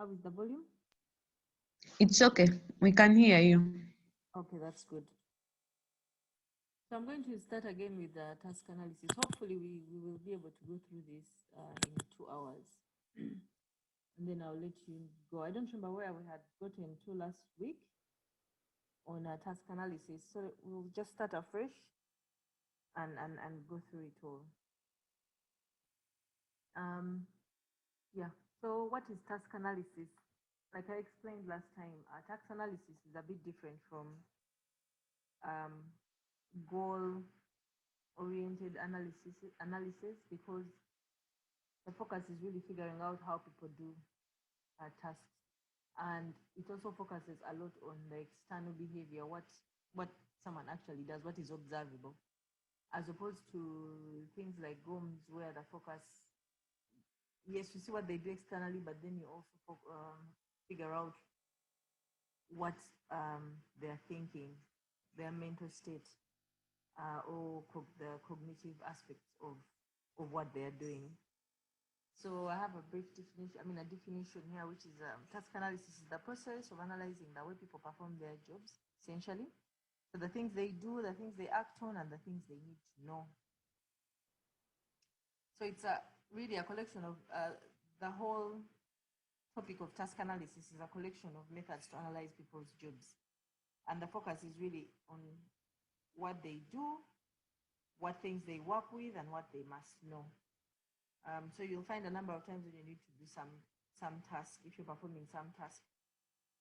How is the volume? It's okay. We can hear you. Okay, that's good. So I'm going to start again with the task analysis. Hopefully we will be able to go through this in 2 hours. And then I'll let you go. I don't remember where we had gotten to last week on task analysis. So we'll just start afresh and go through it all. Yeah, so what is task analysis? Like I explained last time, task analysis is a bit different from goal-oriented analysis because the focus is really figuring out how people do tasks, and it also focuses a lot on the external behavior, what someone actually does, what is observable, as opposed to things like GOMS where the focus, yes, you see what they do externally, but then you also figure out what they're thinking, their mental state, or the cognitive aspects of what they're doing. So I have a brief definition, a definition here, which is task analysis is the process of analyzing the way people perform their jobs, essentially. So the things they do, the things they act on, and the things they need to know. So it's really a collection of the whole topic of task analysis is a collection of methods to analyze people's jobs. And the focus is really on what they do, what things they work with, and what they must know. So you'll find a number of times when you need to do some task, if you're performing some task,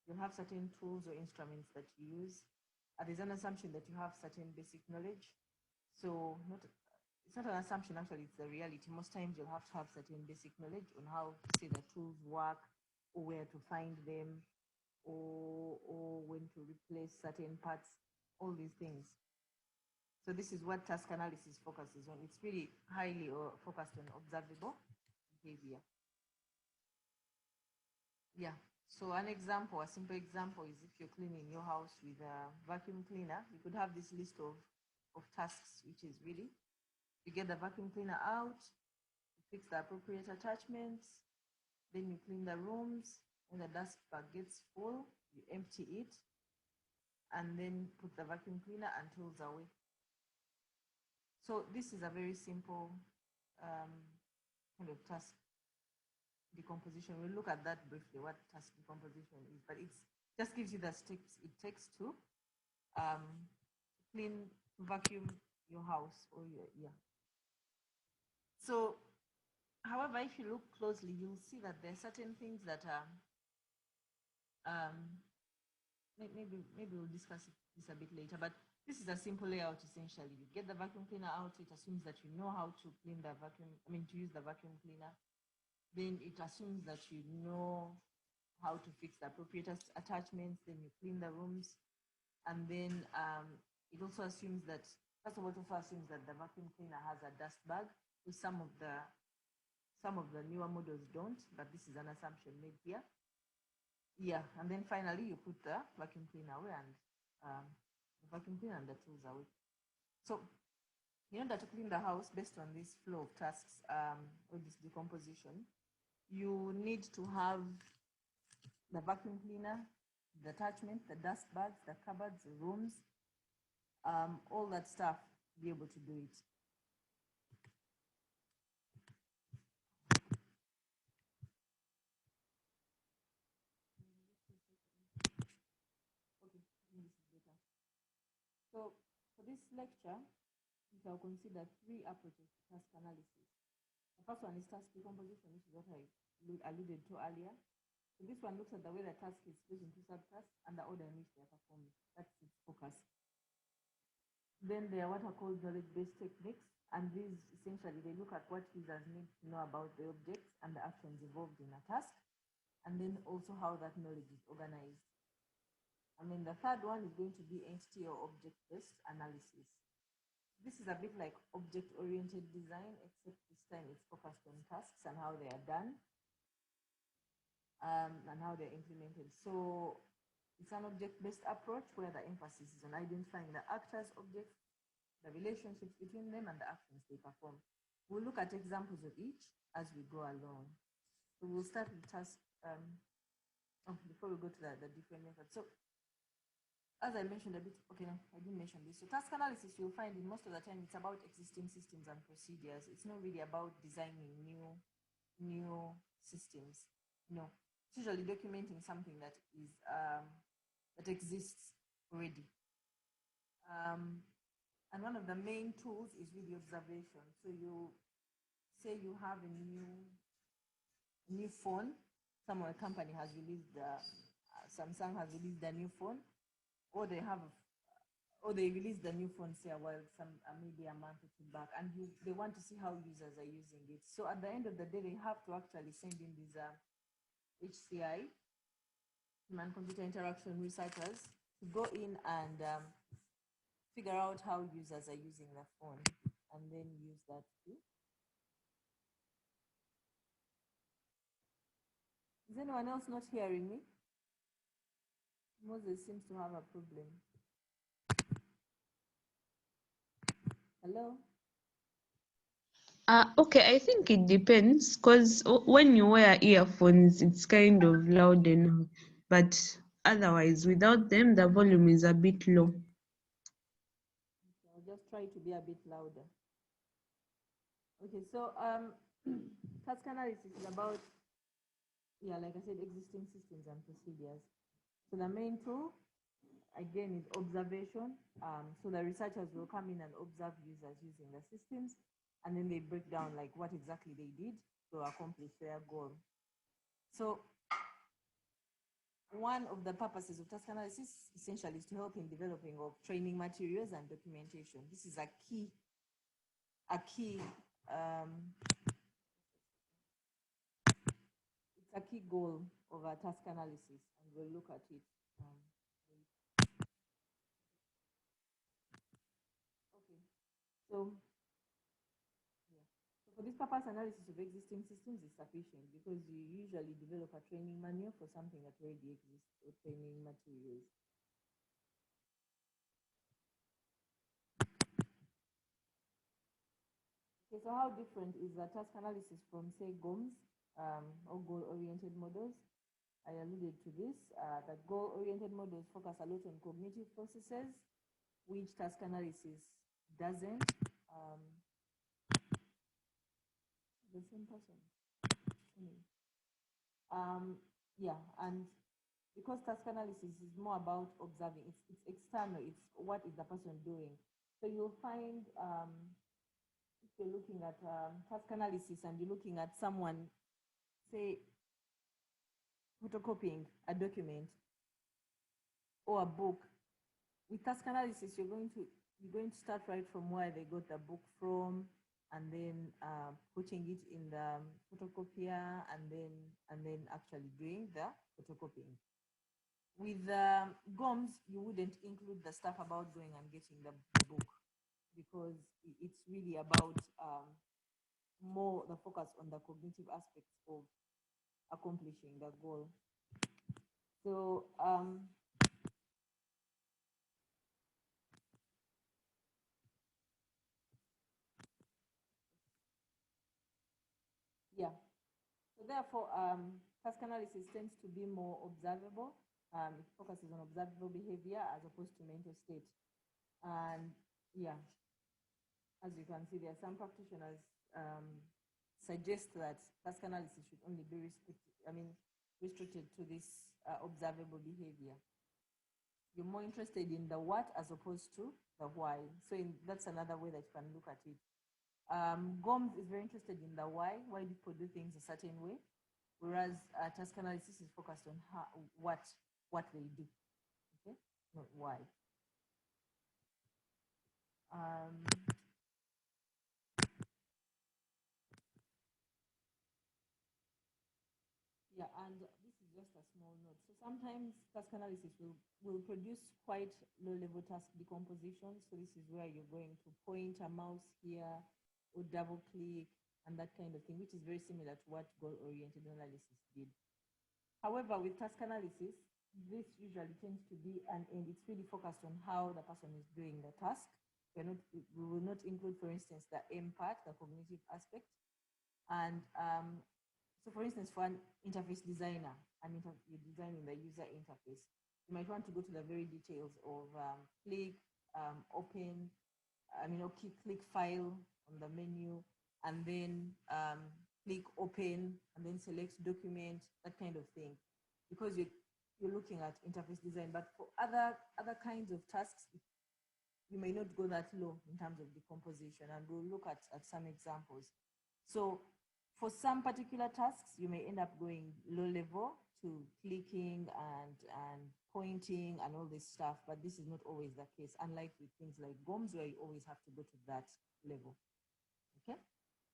you'll have certain tools or instruments that you use. There's an assumption that you have certain basic knowledge. So it's not an assumption, actually, it's the reality. Most times you'll have to have certain basic knowledge on how, say, the tools work, or where to find them, or when to replace certain parts, all these things. So this is what task analysis focuses on. It's really highly focused on observable behavior. Yeah. So an example, a simple example is if you're cleaning your house with a vacuum cleaner, you could have this list of tasks, which is really, you get the vacuum cleaner out, you fix the appropriate attachments, then you clean the rooms. When the dust bag gets full, you empty it, and then put the vacuum cleaner and tools away. So this is a very simple kind of task decomposition. We'll look at that briefly, what task decomposition is, but it just gives you the steps it takes to clean, vacuum your house or yeah. So, however, if you look closely, you'll see that there are certain things that are maybe we'll discuss this a bit later, but this is a simple layout. Essentially, you get the vacuum cleaner out, it assumes that you know how to clean the vacuum, to use the vacuum cleaner. Then it assumes that you know how to fix the appropriate attachments. Then you clean the rooms, and then it also assumes that, first of all, it also assumes that the vacuum cleaner has a dust bag, which some of the newer models don't, but this is an assumption made here. Yeah, and then finally you put the vacuum cleaner away, and the vacuum cleaner and the tools away. So in order to clean the house based on this flow of tasks or this decomposition, you need to have the vacuum cleaner, the attachment, the dust bags, the cupboards, the rooms, all that stuff, be able to do it. So for this lecture, we shall consider 3 approaches to task analysis. The first one is task decomposition, which is what I alluded to earlier. So this one looks at the way the task is split into subtasks and the order in which they are performed. That's its focus. Then there are what are called knowledge-based techniques, and these essentially, they look at what users need to know about the objects and the actions involved in a task, and then also how that knowledge is organized. The third one is going to be entity or object-based analysis. This is a bit like object-oriented design, except this time it's focused on tasks and how they are done, and how they're implemented. So it's an object-based approach where the emphasis is on identifying the actors, objects, the relationships between them, and the actions they perform. We'll look at examples of each as we go along. So we'll start with task before we go to the different methods. So as I mentioned a bit, okay, no, I didn't mention this. So task analysis, you'll find in most of the time, it's about existing systems and procedures. It's not really about designing new systems. No, it's usually documenting something that is that exists already. And one of the main tools is really observation. So you say you have a new phone. Some company has released Samsung has released a new phone, or they released the new phone, say, maybe a month or two back, and they want to see how users are using it. So at the end of the day, they have to actually send in these HCI, human-computer interaction researchers, to go in and figure out how users are using the phone, and then use that too. Is anyone else not hearing me? Moses seems to have a problem. Hello? Okay, I think it depends because when you wear earphones, it's kind of loud enough. But otherwise, without them, the volume is a bit low. Okay, I'll just try to be a bit louder. Okay, so task analysis is about, like I said, existing systems and procedures. So the main tool, again, is observation. So the researchers will come in and observe users using the systems, and then they break down like what exactly they did to accomplish their goal. So one of the purposes of task analysis essentially is to help in developing of training materials and documentation. This is a key it's a key goal of our task analysis, and we'll look at it. Okay, so for this purpose, analysis of existing systems is sufficient because you usually develop a training manual for something that already exists, or training materials. Okay, so how different is the task analysis from, say, GOMS or goal-oriented models? I alluded to this, that goal-oriented models focus a lot on cognitive processes, which task analysis doesn't. The same person. Yeah, and because task analysis is more about observing, it's external, it's what is the person doing. So you'll find if you're looking at task analysis and you're looking at someone, say, photocopying a document or a book, with task analysis, you're going to start right from where they got the book from, and then putting it in the photocopier, and then actually doing the photocopying. With GOMS, you wouldn't include the stuff about going and getting the book, because it's really about more the focus on the cognitive aspects of accomplishing the goal. So yeah, so therefore task analysis tends to be more observable. It focuses on observable behavior as opposed to mental state. And yeah, as you can see, there are some practitioners suggest that task analysis should only be restricted to this observable behavior. You're more interested in the what as opposed to the why. So that's another way that you can look at it. GOMS is very interested in the why people do things a certain way, whereas task analysis is focused on what they do, okay, not why. Yeah, and this is just a small note. So sometimes task analysis will produce quite low-level task decomposition. So this is where you're going to point a mouse here or double-click and that kind of thing, which is very similar to what goal-oriented analysis did. However, with task analysis, this usually tends to be and it's really focused on how the person is doing the task. We will not include, for instance, the M part, the cognitive aspect. And so So for instance, for an interface designer, you're designing the user interface, you might want to go to the very details of click, open, click file on the menu, and then click open, and then select document, that kind of thing, because you're looking at interface design. But for other kinds of tasks, you may not go that low in terms of decomposition, and we'll look at some examples. So for some particular tasks, you may end up going low level to clicking and pointing and all this stuff, but this is not always the case, unlike with things like GOMS, where you always have to go to that level. Okay,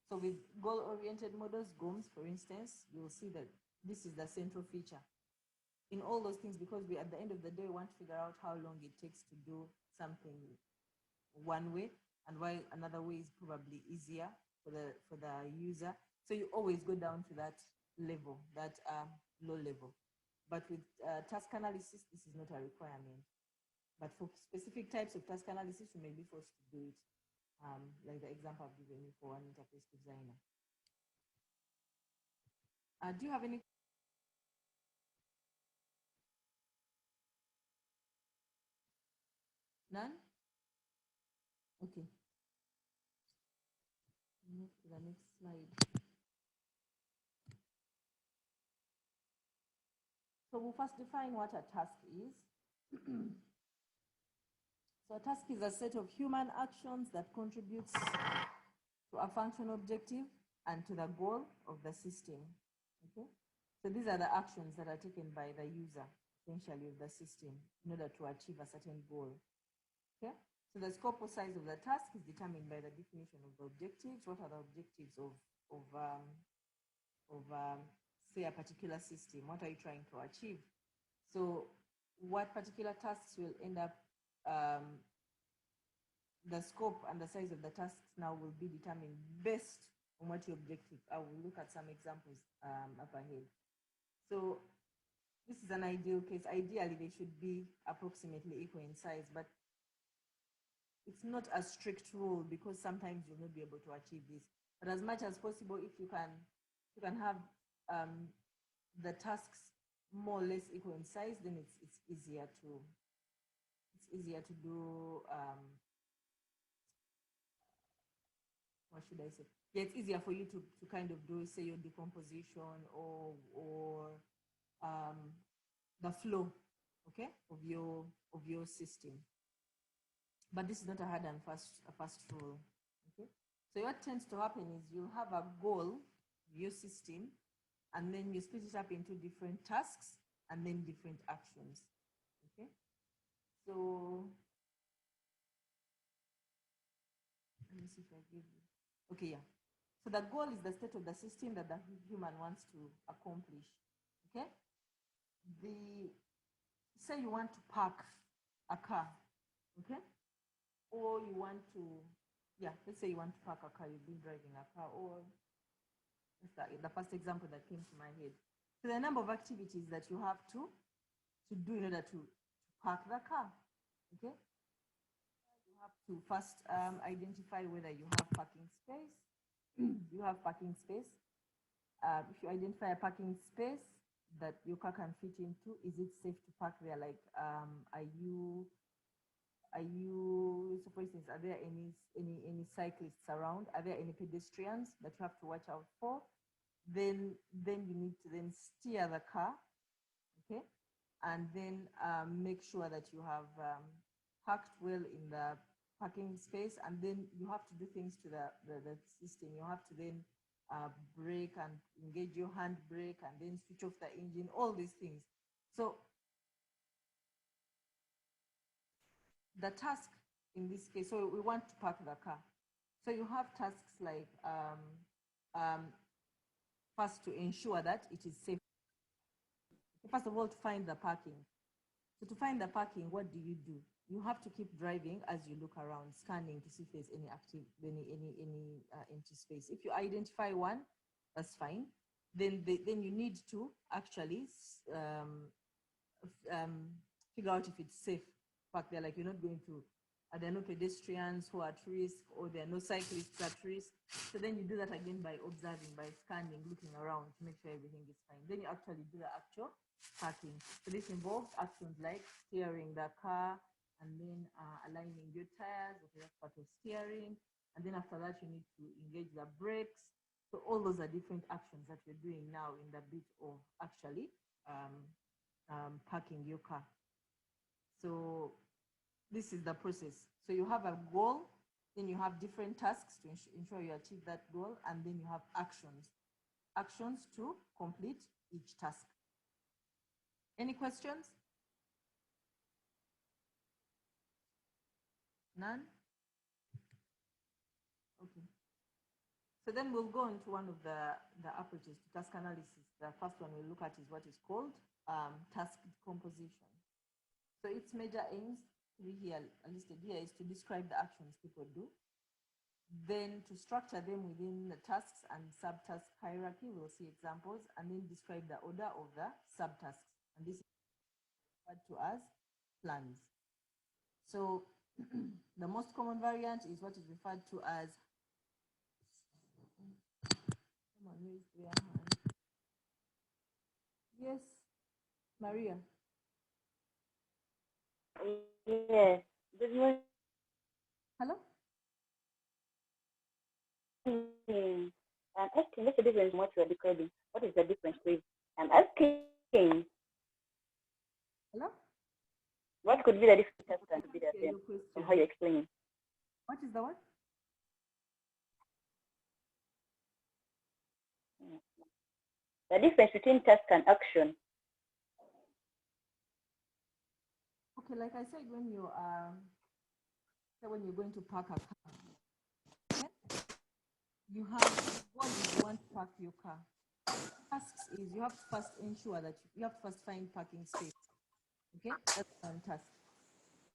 so with goal-oriented models, GOMS, for instance, you'll see that this is the central feature in all those things, because we, at the end of the day, want to figure out how long it takes to do something one way, and why another way is probably easier for the user. So you always go down to that level, that low level. But with task analysis, this is not a requirement. But for specific types of task analysis, you may be forced to do it, like the example I've given you for an interface designer. Do you have any? None? Okay. Move to the next slide. So we'll first define what a task is. So a task is a set of human actions that contributes to a function objective and to the goal of the system. Okay? So these are the actions that are taken by the user, essentially, of the system in order to achieve a certain goal. Okay? So the scope or size of the task is determined by the definition of the objectives. What are the objectives of say, a particular system? What are you trying to achieve? So what particular tasks will end up, the scope and the size of the tasks now will be determined based on what your objective. I will look at some examples up ahead. So this is an ideal case. Ideally, they should be approximately equal in size, but it's not a strict rule, because sometimes you'll not be able to achieve this. But as much as possible, if you can have the tasks more or less equal in size, then it's easier to do. What should I say? Yeah, it's easier for you to kind of do, say, your decomposition or the flow, okay, of your system. But this is not a hard and fast rule. Okay, so what tends to happen is you'll have a goal, your system, and then you split it up into different tasks and then different actions. Okay, so let me see if I give you. Okay, yeah. So the goal is the state of the system that the human wants to accomplish. Okay, say you want to park a car. Okay, or you want to, let's say you want to park a car. You've been driving a car, or the first example that came to my head. So the number of activities that you have to do in order to park the car. Okay, you have to first identify whether you have parking space. You have parking space. If you identify a parking space that your car can fit into, is it safe to park there? Like, so for instance, are there any cyclists around? Are there any pedestrians that you have to watch out for? Then you need to then steer the car, okay? And then make sure that you have parked well in the parking space, and then you have to do things to the system. You have to then brake and engage your handbrake and then switch off the engine, all these things. So the task in this case, so we want to park the car. So you have tasks like first to ensure that it is safe. First of all, to find the parking. So to find the parking, what do? You have to keep driving as you look around, scanning to see if there's any empty space. If you identify one, that's fine. Then you need to actually figure out if it's safe park there. Like, you're not going to there are no pedestrians who are at risk, or there are no cyclists at risk. So then you do that again by observing, by scanning, looking around to make sure everything is fine. Then you actually do the actual parking. So this involves actions like steering the car, and then aligning your tires. Okay, that's part of steering. And then after that, you need to engage the brakes. So all those are different actions that you're doing now in the bit of actually parking your car. So this is the process. So you have a goal, then you have different tasks to ensure you achieve that goal, and then you have actions to complete each task. Any questions? None? Okay. So then we'll go into one of the approaches to task analysis. The first one we'll look at is what is called task decomposition. So its major aims, here listed here, is to describe the actions people do, then to structure them within the tasks and subtask hierarchy. We'll see examples, and then describe the order of the subtasks. And this is referred to as plans. So the most common variant is what is referred to as, someone raised their hand. Yes, Maria. Yes. Good morning. Hello? I'm asking, what's the difference in what you are describing? What is the difference, please? I'm asking. Hello? What could be the difference and to be the same from how you're explaining? What is the word? The difference between task and action. Okay, like I said, when you when you're going to park a car, okay? You want to park your car. Tasks is you have to first ensure that you have to first find parking space. Okay, that's one task.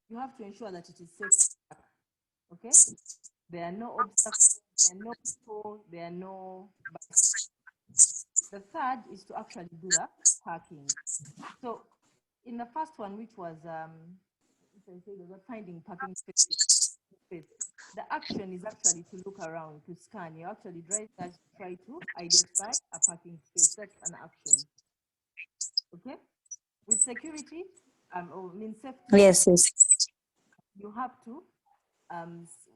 You have to ensure that it is safe to park. Okay, there are no obstacles, there are no people, there are no bikes. The third is to actually do the parking. So in the first one, which was finding parking space, the action is actually to look around, to scan. You actually drive that, try to identify a parking space. That's an action. Okay. With security, safety. Yes. You have to,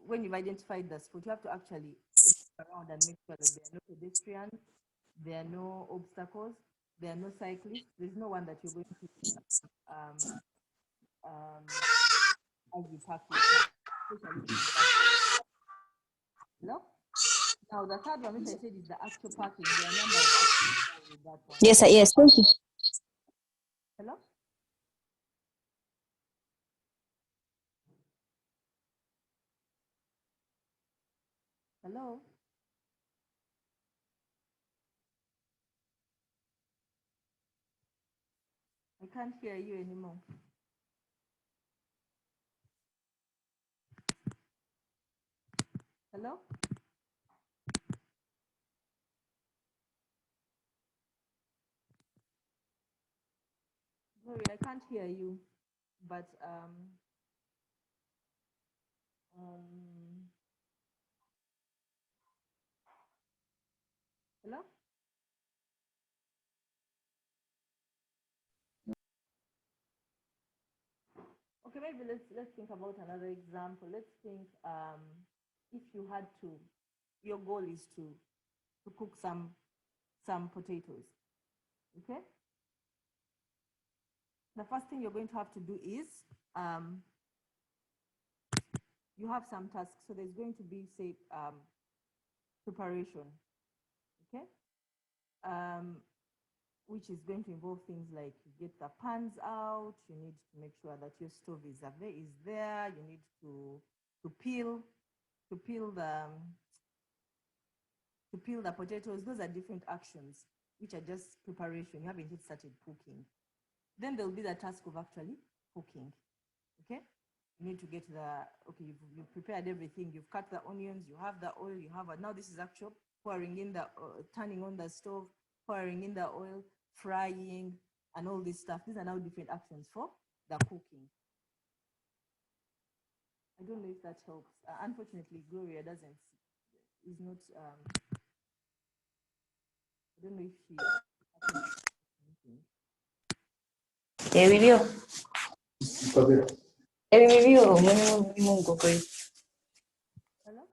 when you've identified the spot, you have to actually look around and make sure that there are no pedestrians, there are no obstacles, there are no cyclists. There's no one that you're going to as you park your car. Hello? Now the third one, which I said is the actual parking. There are a number of actions with that one. Yes, yes. Thank you. Hello? Hello? I can't hear you anymore. Hello? Sorry, I can't hear you, but hello? Okay, maybe let's think about another example. Let's think if you had to, your goal is to cook some potatoes. Okay. The first thing you're going to have to do is you have some tasks. So there's going to be, say, preparation. Okay. Which is going to involve things like you get the pans out, you need to make sure that your stove is there, you need to peel the potatoes. Those are different actions which are just preparation. You haven't yet started cooking. Then there'll be the task of actually cooking. Okay, you need to get you've prepared everything, you've cut the onions, you have the oil, now this is actual pouring in the turning on the stove, pouring in the oil, frying, and all this stuff. These are now different actions for the cooking. I don't know if that helps. Unfortunately, Gloria is not, I don't know if she. Review. Review. Hello?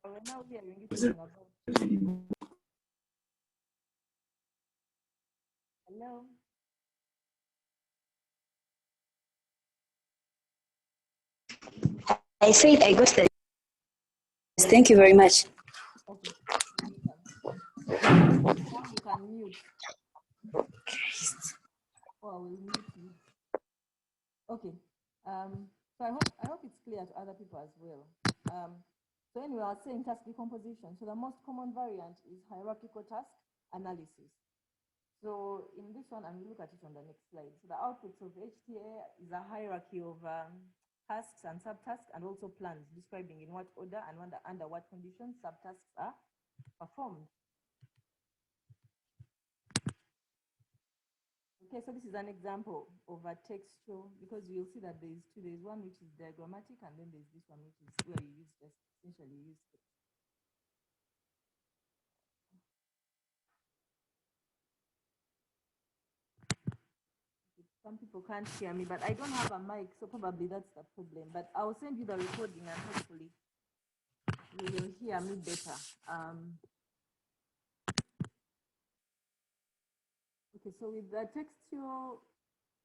Gloria, now we are talking about. Hello? I said I got the. Thank you very much. Okay. Now you can mute. Oh, I will mute you. Okay. So I hope it's clear to other people as well. So anyway, I was saying task decomposition. So the most common variant is hierarchical task analysis. So in this one, and we'll look at it on the next slide. So the outputs of HTA is a hierarchy of tasks and subtasks, and also plans describing in what order and under what conditions subtasks are performed. Okay, so this is an example of a textual, because you'll see that there's two. There's one which is diagrammatic, and then there's this one which is where you use just essentially use text. Some people can't hear me, but I don't have a mic, so probably that's the problem. But I'll send you the recording, and hopefully you will hear me better. Okay, so with the textual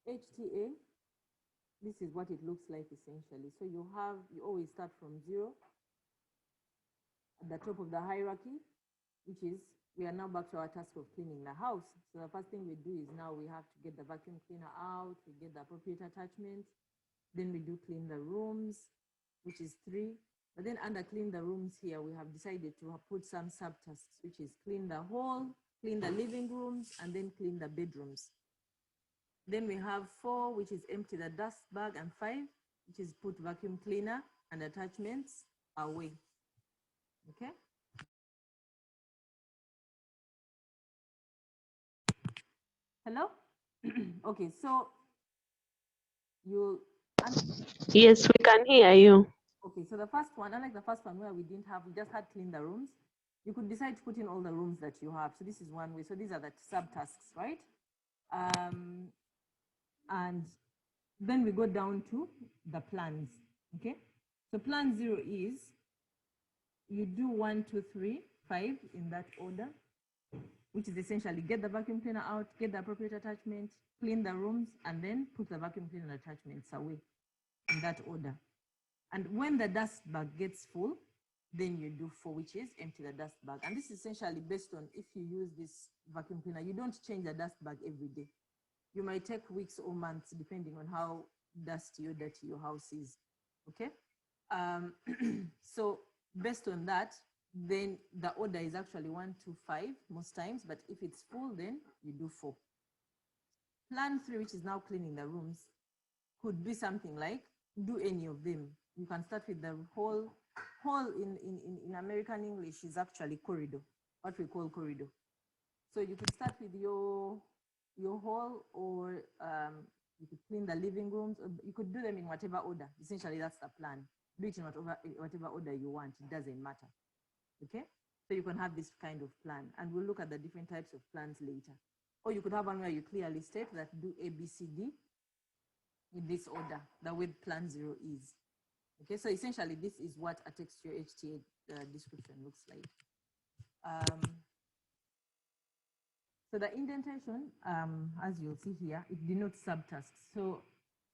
HTA, this is what it looks like essentially. So you always start from 0 at the top of the hierarchy, which is, we are now back to our task of cleaning the house. So the first thing we do is now we have to get the vacuum cleaner out, we get the appropriate attachments, then we do clean the rooms, which is 3. But then under clean the rooms here, we have decided to put some subtasks, which is clean the hall, clean the living rooms, and then clean the bedrooms. Then we have 4, which is empty the dust bag, and 5, which is put vacuum cleaner and attachments away. Okay. Hello? Okay, so you. Yes, we can hear you. Okay, so the first one, unlike the first one where we just had clean the rooms, you could decide to put in all the rooms that you have. So this is one way. So these are the subtasks, right? And then we go down to the plans, okay? So plan 0 is, you do 1, 2, 3, 5 in that order, which is essentially get the vacuum cleaner out, get the appropriate attachment, clean the rooms, and then put the vacuum cleaner attachments away in that order. And when the dust bag gets full, then you do 4, which is empty the dust bag. And this is essentially based on, if you use this vacuum cleaner, you don't change the dust bag every day. You might take weeks or months, depending on how dusty or dirty your house is, okay? So based on that, then the order is actually 1, 2, 5 most times, but if it's full, then you do 4. Plan 3, which is now cleaning the rooms, could be something like, do any of them. You can start with the hall. Hall in American English is actually corridor, what we call corridor. So you could start with your hall, or you could clean the living rooms, or you could do them in whatever order. Essentially, that's the plan. Do it in whatever order you want. It doesn't matter. Okay? So you can have this kind of plan, and we'll look at the different types of plans later. Or you could have one where you clearly state that do A, B, C, D in this order, the way plan 0 is. Okay, so essentially this is what a textual HTA description looks like. So the indentation, as you'll see here, it denotes subtasks. So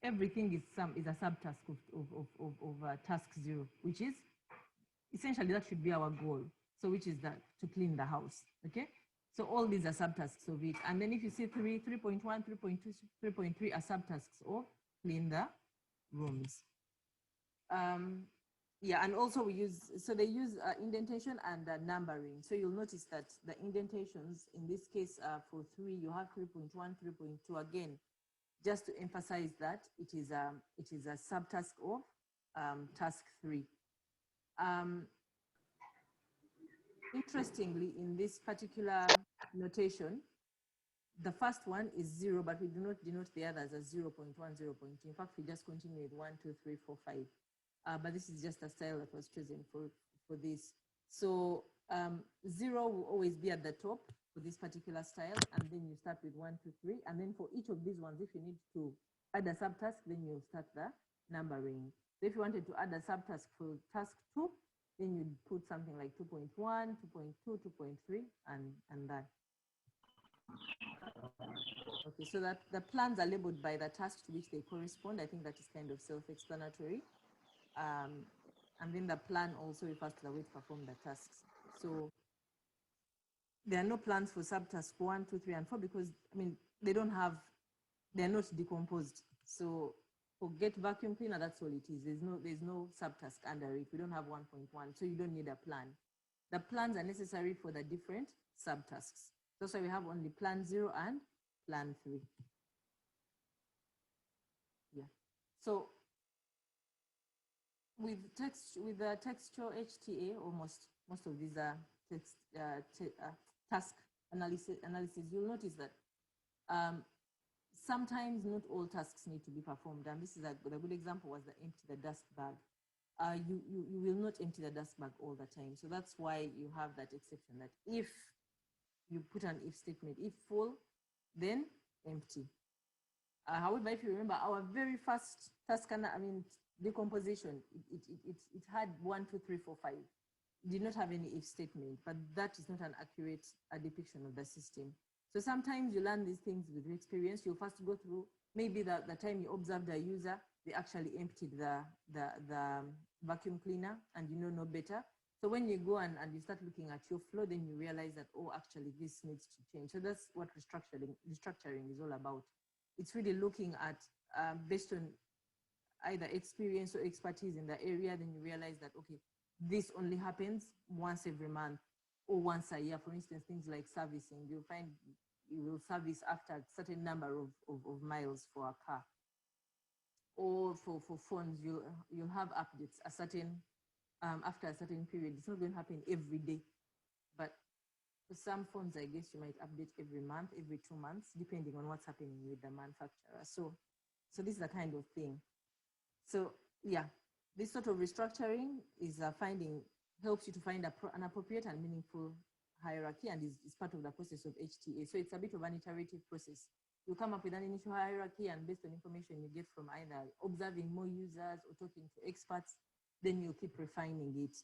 everything is a subtask of task 0, which is essentially that should be our goal. So which is that to clean the house. Okay. So all these are subtasks of it. And then if you see 3.1, 3.2, 3.3 are subtasks of clean the rooms. Yeah, and also they use indentation and numbering. So you'll notice that the indentations in this case for 3, you have 3.1, 3.2 again, just to emphasize that it is a subtask of task 3. Interestingly, in this particular notation, the first one is 0, but we do not denote the others as 0.1, 0.2. In fact, we just continue with 1, 2, 3, 4, 5. But this is just a style that was chosen for this. So 0 will always be at the top for this particular style, and then you start with 1, 2, 3. And then for each of these ones, if you need to add a subtask, then you start the numbering. So if you wanted to add a subtask for task 2, then you'd put something like 2.1, 2.2, 2.3, and that. Okay, so that the plans are labeled by the task to which they correspond. I think that is kind of self-explanatory. And then the plan also refers to the way to perform the tasks. So there are no plans for subtask 1, 2, 3, and 4 because, I mean, they're not decomposed. So for get vacuum cleaner, that's all it is. There's no subtask under it. We don't have 1.1, so you don't need a plan. The plans are necessary for the different subtasks. That's why we have only plan 0 and plan 3. Yeah. So with the textual HTA, or most of these are task analysis, you'll notice that sometimes not all tasks need to be performed. And this is a good example was the empty the dust bag. You will not empty the dust bag all the time. So that's why you have that exception that if you put an if statement, if full, then empty. However, if you remember our very first task, decomposition, it had 1, 2, 3, 4, 5. It did not have any if statement, but that is not an accurate depiction of the system. So sometimes you learn these things with experience. You'll first go through maybe the time you observed a user, they actually emptied the vacuum cleaner and you know better. So when you go and you start looking at your flow, then you realize that, oh, actually this needs to change. So that's what restructuring is all about. It's really looking at, based on either experience or expertise in the area, then you realize that, okay, this only happens once every month or once a year. For instance, things like servicing, you'll find you will service after a certain number of miles for a car. Or for phones, you'll have updates a certain after a certain period. It's not going to happen every day, but for some phones, I guess you might update every month, every 2 months, depending on what's happening with the manufacturer. So this is the kind of thing. So yeah, this sort of restructuring is helps you to find an appropriate and meaningful hierarchy, and is part of the process of HTA. So it's a bit of an iterative process. You come up with an initial hierarchy, and based on information you get from either observing more users or talking to experts, then you keep refining it.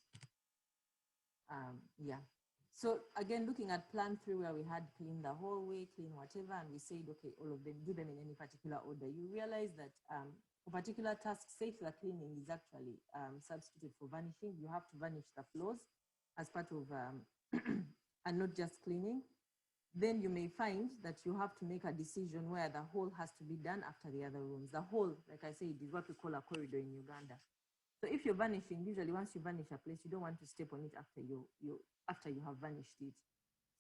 Yeah. So again, looking at plan 3, where we had clean the hallway, clean whatever, and we said, okay, all of them, do them in any particular order. You realize that for particular tasks, say the cleaning is actually substituted for vanishing. You have to vanish the floors as part of, and not just cleaning. Then you may find that you have to make a decision where the whole has to be done after the other rooms. The whole, like I said, is what we call a corridor in Uganda. So if you're vanishing, usually once you vanish a place, you don't want to step on it after you have vanished it.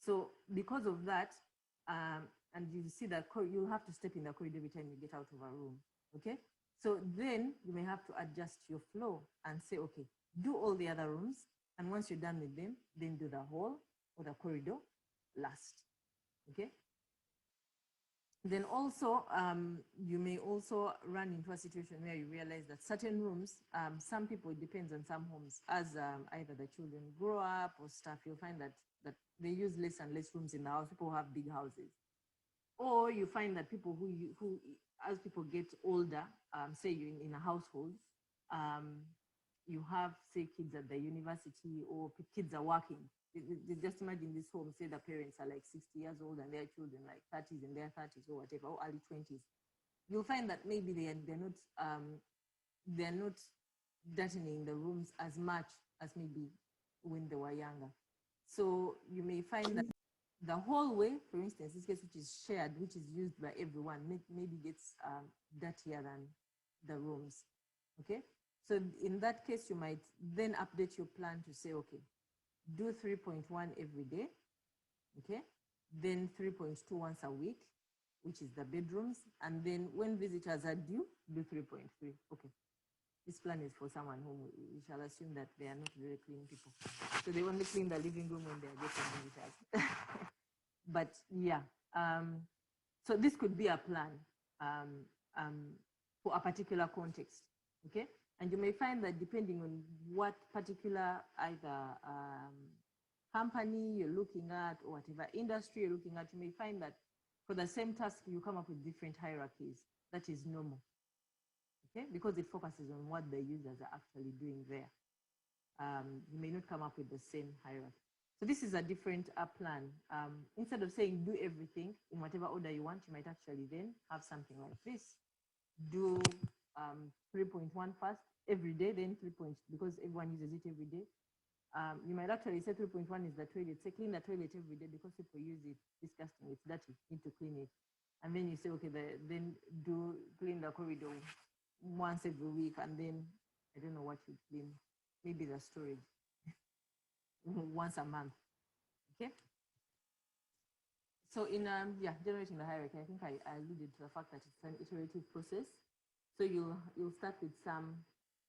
So because of that, and you see that you'll have to step in the corridor every time you get out of a room. Okay. So then you may have to adjust your flow and say, okay, do all the other rooms, and once you're done with them, then do the hall or the corridor last. Okay. Then also, you may also run into a situation where you realize that certain rooms, some people, it depends on some homes, as either the children grow up or stuff, you'll find that they use less and less rooms in the house. People have big houses. Or you find that people who as people get older, say you're in a household, you have, say, kids at the university, or kids are working. Just imagine this home, say the parents are like 60 years old and their children like 30s, in their 30s or whatever, or early 20s. You'll find that maybe they're not dirtying the rooms as much as maybe when they were younger. So you may find that the hallway, for instance, this case, which is shared, which is used by everyone, maybe gets dirtier than the rooms. Okay. So in that case, you might then update your plan to say, okay, do 3.1 every day, okay? Then 3.2 once a week, which is the bedrooms. And then when visitors are due, do 3.3, okay. This plan is for someone whom we shall assume that they are not very clean people. So they only clean the living room when they are getting visitors. But yeah, So this could be a plan for a particular context, okay? And you may find that depending on what particular either company you're looking at or whatever industry you're looking at, you may find that for the same task, you come up with different hierarchies. That is normal, okay? Because it focuses on what the users are actually doing there. You may not come up with the same hierarchy. So this is a different plan. Instead of saying do everything in whatever order you want, you might actually then have something like this. Do 3.1 first every day, then 3. Because everyone uses it every day. You might actually say 3.1 is the toilet. Say clean the toilet every day because people use it. Disgusting. It's dirty. You need to clean it. And then you say, okay, then do clean the corridor once every week. And then I don't know what you clean. Maybe the storage once a month. Okay. So in generating the hierarchy, I think I alluded to the fact that it's an iterative process. So you'll start with some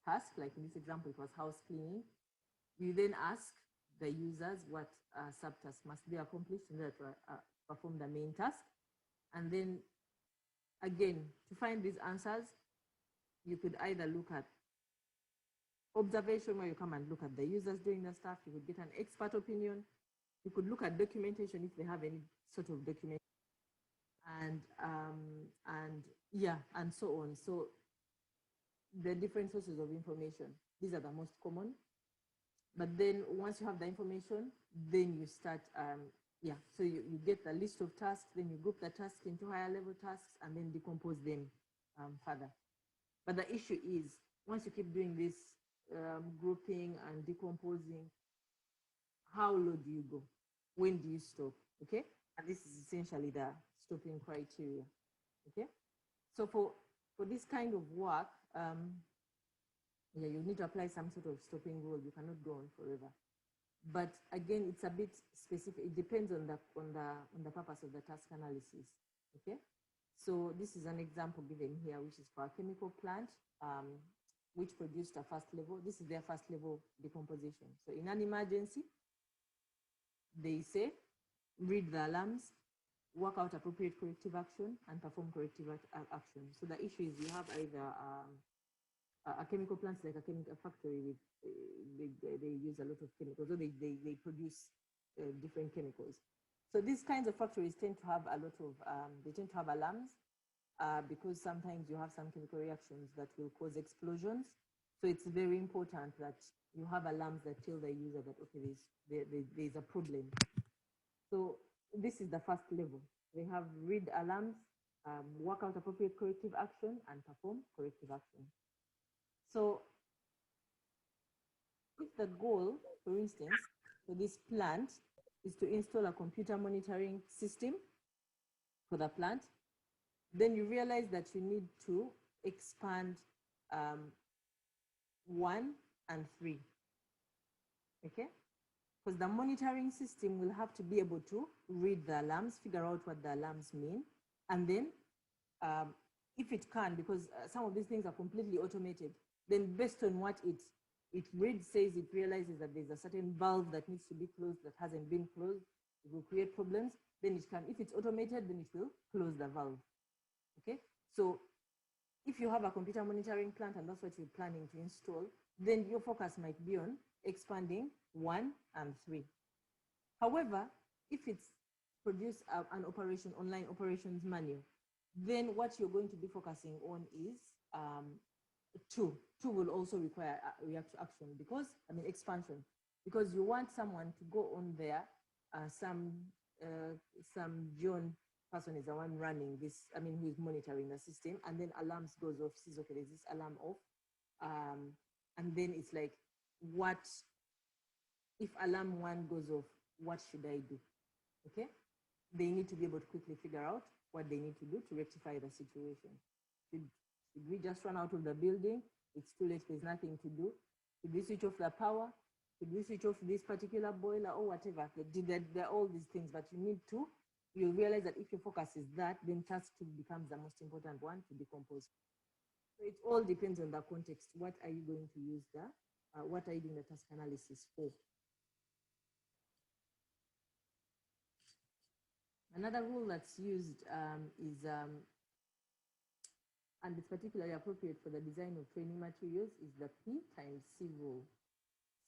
task, like in this example, it was house cleaning. You then ask the users what subtask must be accomplished in order to perform the main task. And then again, to find these answers, you could either look at observation, where you come and look at the users doing the stuff. You could get an expert opinion. You could look at documentation if they have any sort of document, and so on. So the different sources of information, these are the most common. But then once you have the information, then you start, so you get the list of tasks, then you group the tasks into higher level tasks and then decompose them further. But the issue is, once you keep doing this grouping and decomposing, how low do you go? When do you stop? Okay, and this is essentially the stopping criteria. Okay, so for this kind of work, you need to apply some sort of stopping rule. You cannot go on forever. But again, it's a bit specific. It depends on the purpose of the task analysis. Okay, so this is an example given here, which is for a chemical plant, which produced a first level. This is their first level decomposition. So in an emergency, they say, read the alarms, work out appropriate corrective action, and perform corrective action. So the issue is you have either a chemical plant, like a chemical factory, with they use a lot of chemicals, so they produce different chemicals. So these kinds of factories tend to have a lot of they tend to have alarms because sometimes you have some chemical reactions that will cause explosions. So it's very important that you have alarms that tell the user that, okay, there's a problem. So this is the first level. They have read alarms, work out appropriate corrective action, and perform corrective action. So if the goal, for instance, for this plant is to install a computer monitoring system for the plant, then you realize that you need to expand 1 and 3, okay? Because the monitoring system will have to be able to read the alarms, figure out what the alarms mean, and then if it can, because some of these things are completely automated, then based on what it reads, says it realizes that there's a certain valve that needs to be closed that hasn't been closed, it will create problems, then it can, if it's automated, then it will close the valve, okay? So if you have a computer monitoring plant and that's what you're planning to install, then your focus might be on expanding 1 and 3. However, if it's produce an online operations manual, then what you're going to be focusing on is 2. 2 will also require action because, expansion, because you want someone to go on there, some John person is the one running this, who is monitoring the system, and then alarms goes off, says, okay, there's this alarm off. And then it's like, what, if alarm 1 goes off, what should I do? Okay? They need to be able to quickly figure out what they need to do to rectify the situation. Should we just run out of the building? It's too late, there's nothing to do. Should we switch off the power? Should we switch off this particular boiler or whatever? There are all these things, but you realize that if your focus is that, then task 2 becomes the most important one to decompose. So it all depends on the context. What are you going to use what are you doing the task analysis for? Another rule that's used is, and it's particularly appropriate for the design of training materials, is the P times C rule.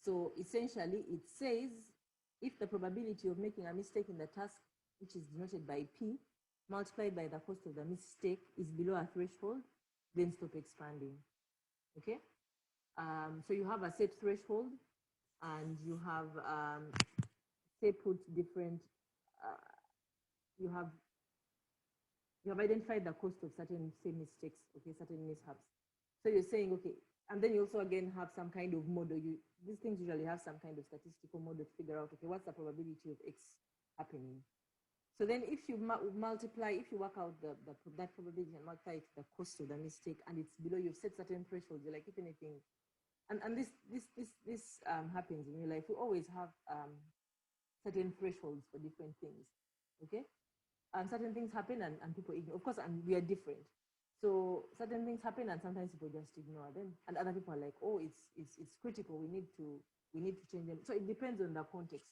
So essentially, it says if the probability of making a mistake in the task, which is denoted by P, multiplied by the cost of the mistake is below a threshold, then stop expanding. Okay? So you have a set threshold, and you have, say, put different, you have identified the cost of certain, say, mistakes, okay, certain mishaps. So you're saying, okay, and then you also again have some kind of model. These things usually have some kind of statistical model to figure out, okay, what's the probability of X happening? So then if you multiply, if you work out that probability and multiply it the cost of the mistake, and it's below, you've set certain thresholds, you're like, if anything, and this happens in real life. We always have certain thresholds for different things, okay? And certain things happen and people ignore, of course, and we are different. So certain things happen and sometimes people just ignore them, and other people are like, oh, it's critical, we need to change them. So it depends on the context.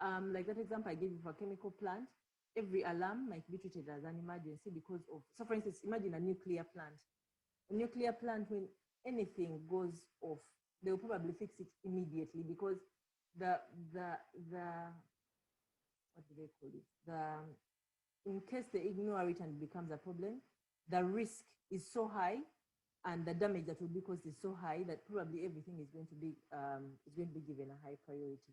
Like that example I gave you for a chemical plant, every alarm might be treated as an emergency because of, so for instance, imagine a nuclear plant. A nuclear plant, when anything goes off, they'll probably fix it immediately because what do they call it? In case they ignore it and it becomes a problem, the risk is so high and the damage that will be caused is so high that probably everything is going to be given a high priority.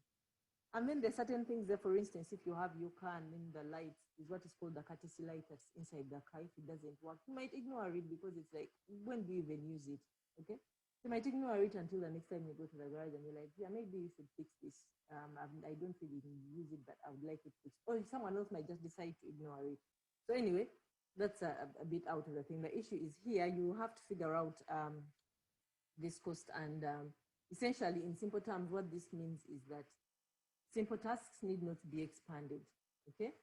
And then there's certain things there. For instance, if you have your car and then the light is what is called the courtesy light that's inside the car, if it doesn't work, you might ignore it because it's like, when do you even use it? Okay, you might ignore it until the next time you go to the garage and you're like, yeah, maybe you should fix this. I don't really use it, but I would like it fixed. Or someone else might just decide to ignore it. So anyway, that's a bit out of the thing. The issue is here, you have to figure out this cost, and essentially, in simple terms, what this means is that simple tasks need not be expanded, okay?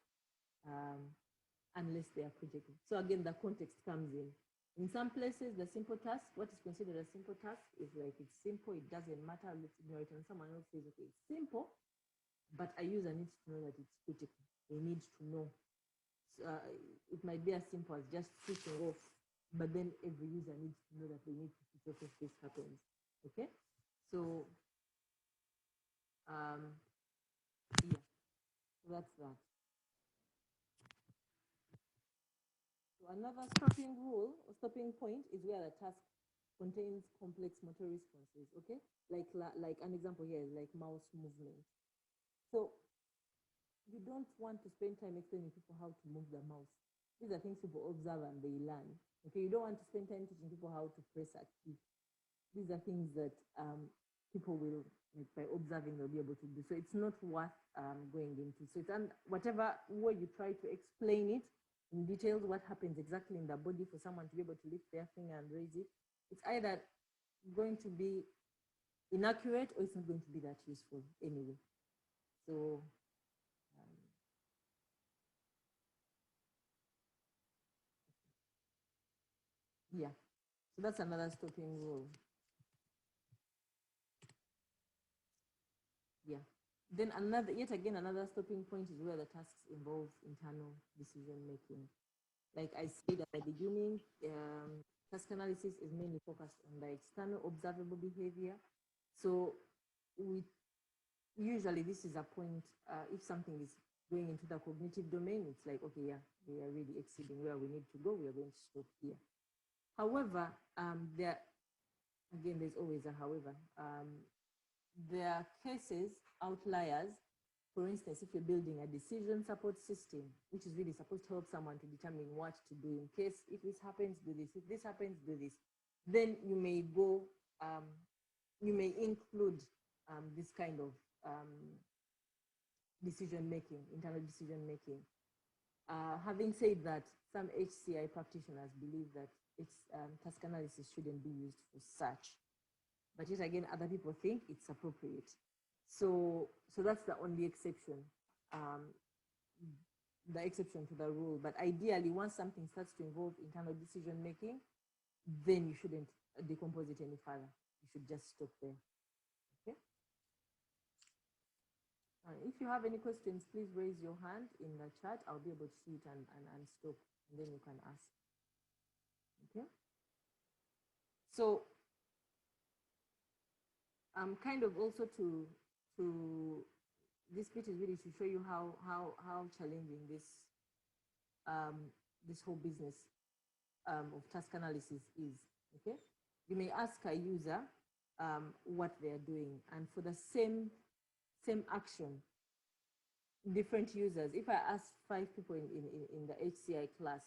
Unless they are critical. So again, the context comes in. In some places, the simple task, what is considered a simple task is like, it's simple, it doesn't matter, let's ignore it. And someone else says, okay, it's simple, but a user needs to know that it's critical. They need to know. So, it might be as simple as just switching off, but then every user needs to know that they need to switch off if this happens, okay? So, yeah, that's that. So another stopping rule or stopping point is where the task contains complex motor responses, okay? Like an example here is like mouse movement. So you don't want to spend time explaining people how to move the mouse. These are things people observe and they learn, okay? You don't want to spend time teaching people how to press a key. These are things that people will, like, by observing, they'll be able to do. So it's not worth going into. So it's whatever way you try to explain it in details, what happens exactly in the body for someone to be able to lift their finger and raise it, it's either going to be inaccurate or it's not going to be that useful anyway. So yeah, so that's another stopping rule. Yeah. Then yet again, another stopping point is where the tasks involve internal decision making. Like I said at the beginning, task analysis is mainly focused on the external observable behavior. So usually this is a point, if something is going into the cognitive domain, it's like, okay, yeah, we are really exceeding where we need to go, we are going to stop here. However, there's always a however. There are cases, outliers. For instance, if you're building a decision support system, which is really supposed to help someone to determine what to do in case, if this happens, do this, if this happens, do this, then you may go, you may include this kind of decision making, internal decision making. Having said that, some HCI practitioners believe that task analysis shouldn't be used for such. But yet again, other people think it's appropriate. So that's the only exception, the exception to the rule. But ideally, once something starts to involve internal decision making, then you shouldn't decompose it any further. You should just stop there. Okay. If you have any questions, please raise your hand in the chat. I'll be able to see it and stop, and then you can ask. Okay. So kind of also to this bit is really to show you how challenging this this whole business of task analysis is. Okay, you may ask a user what they are doing, and for the same action, different users. If I ask 5 people in the HCI class,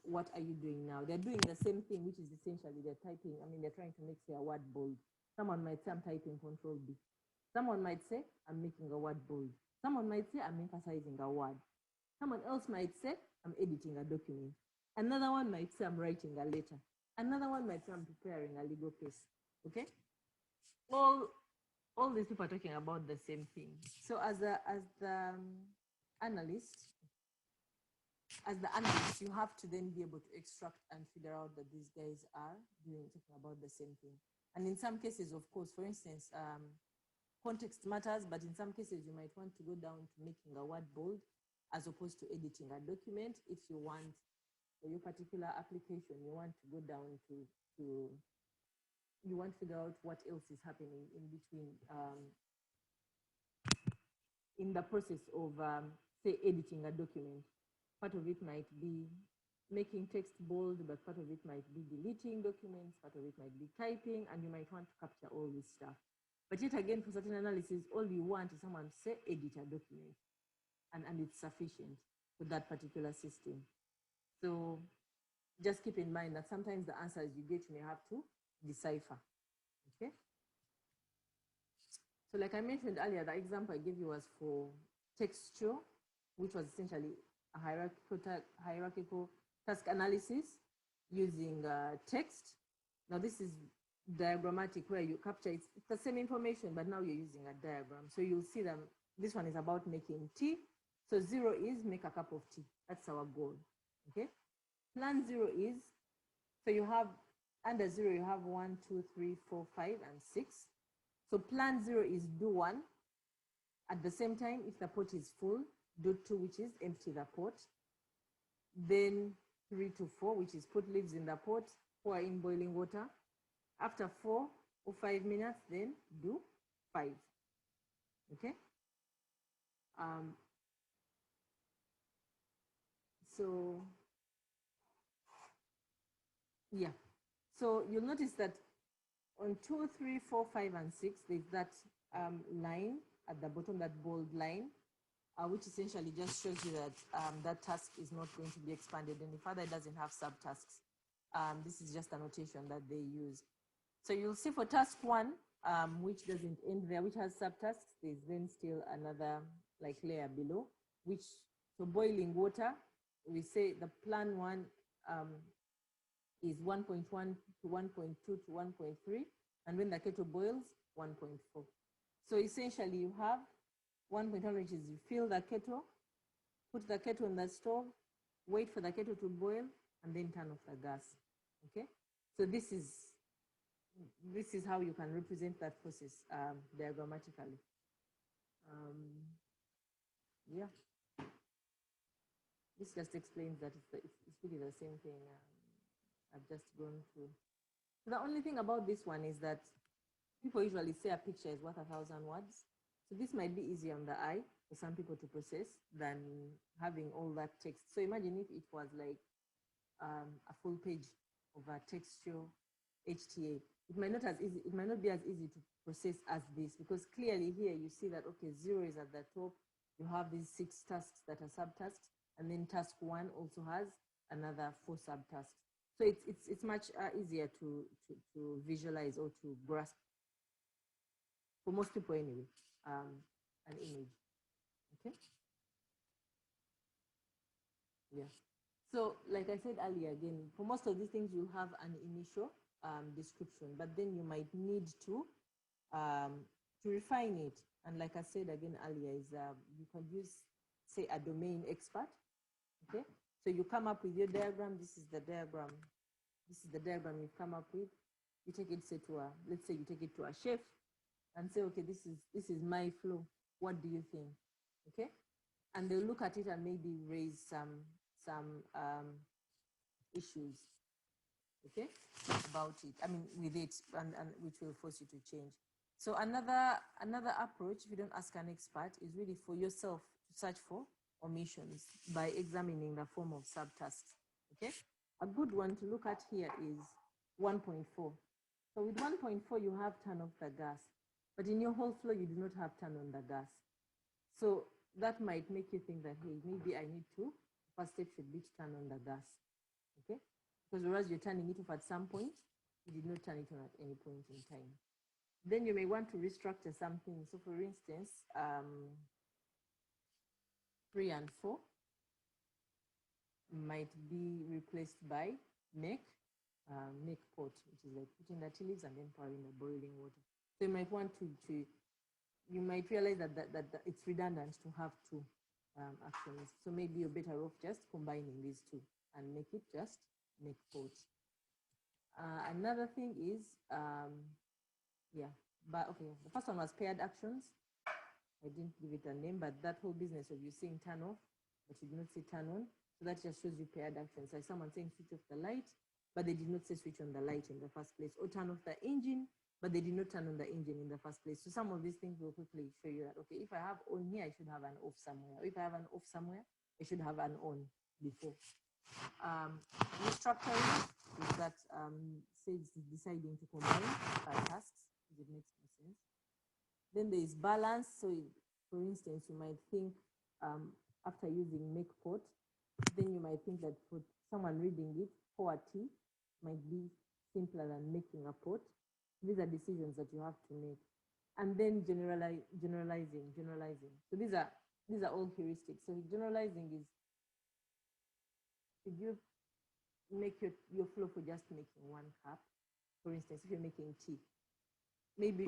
what are you doing now? They're doing the same thing, which is essentially they're typing. I mean, they're trying to make, say, a word bold. Someone might say, I'm typing Control B. Someone might say, I'm making a word bold. Someone might say, I'm emphasizing a word. Someone else might say, I'm editing a document. Another one might say, I'm writing a letter. Another one might say, I'm preparing a legal case. Okay? All these people are talking about the same thing. So as the analyst, you have to then be able to extract and figure out that these guys are talking about the same thing. And in some cases, of course, for instance, context matters, but in some cases you might want to go down to making a word bold as opposed to editing a document. If you want, for your particular application, you want to go down to you want to figure out what else is happening in between in the process of, say, editing a document. Part of it might be making text bold, but part of it might be deleting documents, part of it might be typing, and you might want to capture all this stuff. But yet again, for certain analysis, all you want is someone to say, edit a document, and it's sufficient for that particular system. So just keep in mind that sometimes the answers you get, you may have to decipher. Okay. So like I mentioned earlier, the example I gave you was for texture, which was essentially a hierarchical task analysis using text. Now this is diagrammatic, where you capture it's the same information, but now you're using a diagram. So you'll see that this one is about making tea. So 0 is make a cup of tea. That's our goal. Okay. Plan 0 is, so you have under 0 you have 1, 2, 3, 4, 5, and 6. So plan 0 is do 1. At the same time, if the pot is full, do 2, which is empty the pot. Then 3 to 4, which is put leaves in the pot, pour in boiling water. After 4 or 5 minutes, then do 5. Okay. So yeah. So you'll notice that on 2, 3, 4, 5, and 6, there's that line at the bottom, that bold line, which essentially just shows you that that task is not going to be expanded any further. It doesn't have subtasks. This is just a notation that they use. So you'll see for task 1, which doesn't end there, which has subtasks, there's then still another like layer below, which, so boiling water, we say the plan 1 is 1.1 to 1.2 to 1.3, and when the kettle boils, 1.4. So essentially you have 1.1, which is you fill the kettle, put the kettle on the stove, wait for the kettle to boil, and then turn off the gas. Okay, so this is how you can represent that process diagrammatically. Yeah, this just explains that it's really the same thing I've just gone through. So the only thing about this one is that people usually say a picture is worth 1,000 words. So this might be easier on the eye for some people to process than having all that text. So imagine if it was like a full page of a textual HTA. It might not be as easy to process as this, because clearly here you see that, okay, 0 is at the top. You have these 6 tasks that are subtasks, and then task 1 also has another 4 subtasks. So it's much easier to visualize or to grasp, for most people anyway, an image. Okay. Yeah. So like I said earlier, again, for most of these things, you have an initial description, but then you might need to refine it. And like I said again earlier, is you can use, say, a domain expert. Okay. So you come up with your diagram. This is the diagram. This is the diagram you've come up with. You take it, say, to a, let's say you take it to a chef and say, okay, this is my flow. What do you think? Okay, and they'll look at it and maybe raise some issues, okay, about it. I mean, with it, and which will force you to change. So another approach, if you don't ask an expert, is really for yourself to search for omissions by examining the form of subtasks. Okay, a good one to look at here is 1.4. So with 1.4, you have turn off the gas, but in your whole flow, you do not have turn on the gas. So that might make you think that, hey, maybe I need to, first step should be to turn on the gas. Okay, because whereas you're turning it off at some point, you did not turn it on at any point in time. Then you may want to restructure something. So for instance, 3 and 4 might be replaced by make pot, which is like putting the tea leaves and then pouring the boiling water. So you might want to you might realize that it's redundant to have two actions. So maybe you're better off just combining these two and make it just make pot. Another thing is, but okay, the first one was paired actions. I didn't give it a name, but that whole business of you saying turn off, but you did not say turn on. So that just shows you paired actions. Like someone saying switch off the light, but they did not say switch on the light in the first place, or turn off the engine, but they did not turn on the engine in the first place. So some of these things will quickly show you that, okay, if I have on here, I should have an off somewhere. Or if I have an off somewhere, I should have an on before. Restructuring is that says deciding to combine tasks, if it makes more sense. Then there is balance. So for instance, you might think after using make pot, then you might think that for someone reading it, pour a tea might be simpler than making a pot. These are decisions that you have to make. And then generalizing. So these are all heuristics. So generalizing is, if you make your flow for just making 1 cup, for instance, if you're making tea, maybe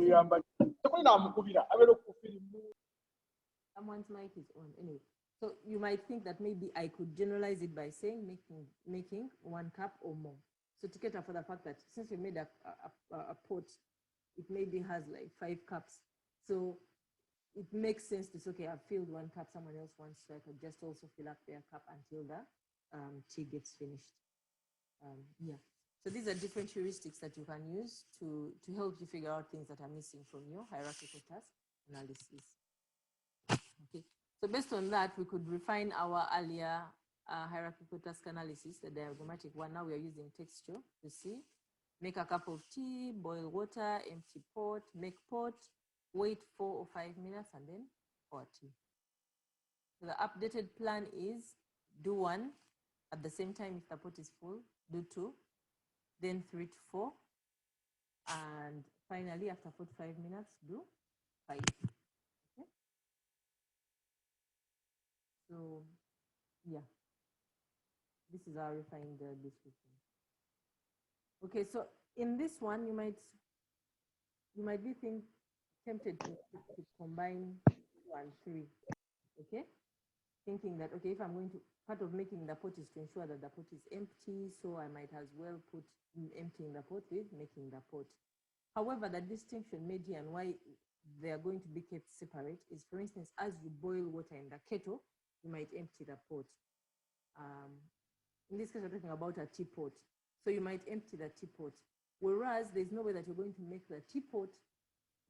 someone's mic is on anyway. So you might think that maybe I could generalize it by saying making 1 cup or more. So to cater for the fact that since we made a pot, it maybe has like 5 cups. So it makes sense to say, okay, I've filled 1 cup, someone else wants to, I could just also fill up their cup until the tea gets finished. So these are different heuristics that you can use to help you figure out things that are missing from your hierarchical task analysis. Okay, so based on that, we could refine our earlier hierarchical task analysis, the diagrammatic one. Now we are using texture to see. Make a cup of tea, boil water, empty pot, make pot, wait 4 or 5 minutes, and then pour tea. So the updated plan is do 1 at the same time if the pot is full, do 2, then 3 to 4, and finally after 45 minutes, do 5. Okay. So yeah, this is our refined description. Okay, so in this one, you might be tempted to combine 2 and 3. Okay, thinking that, okay, if I'm going to, part of making the pot is to ensure that the pot is empty, so I might as well put emptying the pot with making the pot. However, the distinction made here and why they are going to be kept separate is, for instance, as you boil water in the kettle, you might empty the pot. In this case, we're talking about a teapot. So you might empty the teapot. Whereas there's no way that you're going to make the teapot,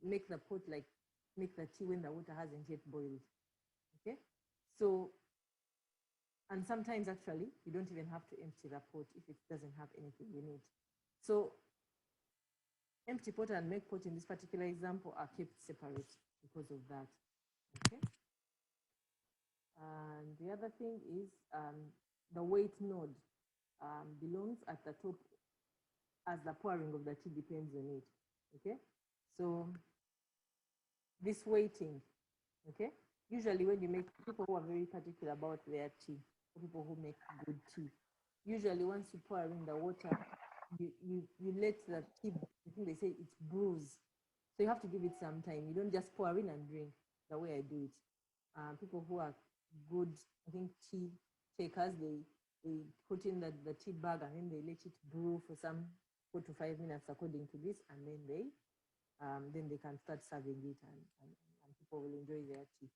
make the tea when the water hasn't yet boiled. Okay? So, and sometimes actually, you don't even have to empty the pot if it doesn't have anything in it. So empty pot and make pot in this particular example are kept separate because of that. Okay. And the other thing is the weight node belongs at the top as the pouring of the tea depends on it. Okay. So this weighting, okay, usually when you make, people who are very particular about their tea, people who make good tea, usually once you pour in the water, you let the tea, I think they say it's bruise. So you have to give it some time. You don't just pour in and drink the way I do it. People who are good, I think, tea takers, they put in the tea bag and then they let it brew for some 4 to 5 minutes according to this, and then they can start serving it, and people people will enjoy their tea.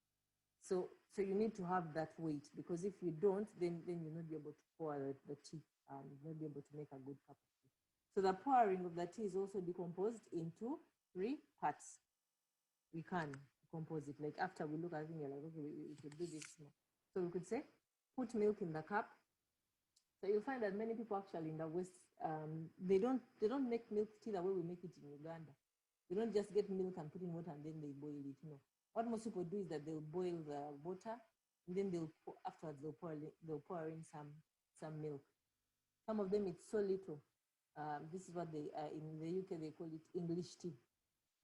So you need to have that weight, because if you don't, then you'll not be able to pour the tea. You'll not be able to make a good cup of tea. So the pouring of the tea is also decomposed into 3 parts. We can decompose it. Like after we look at it, you're like, okay, we could do this more. So we could say, put milk in the cup. So you'll find that many people actually in the West, they don't make milk tea the way we make it in Uganda. They don't just get milk and put in water and then they boil it. No. What most people do is that they'll boil the water, and then afterwards they'll pour in some milk. Some of them it's so little. This is what they in the UK they call it English tea.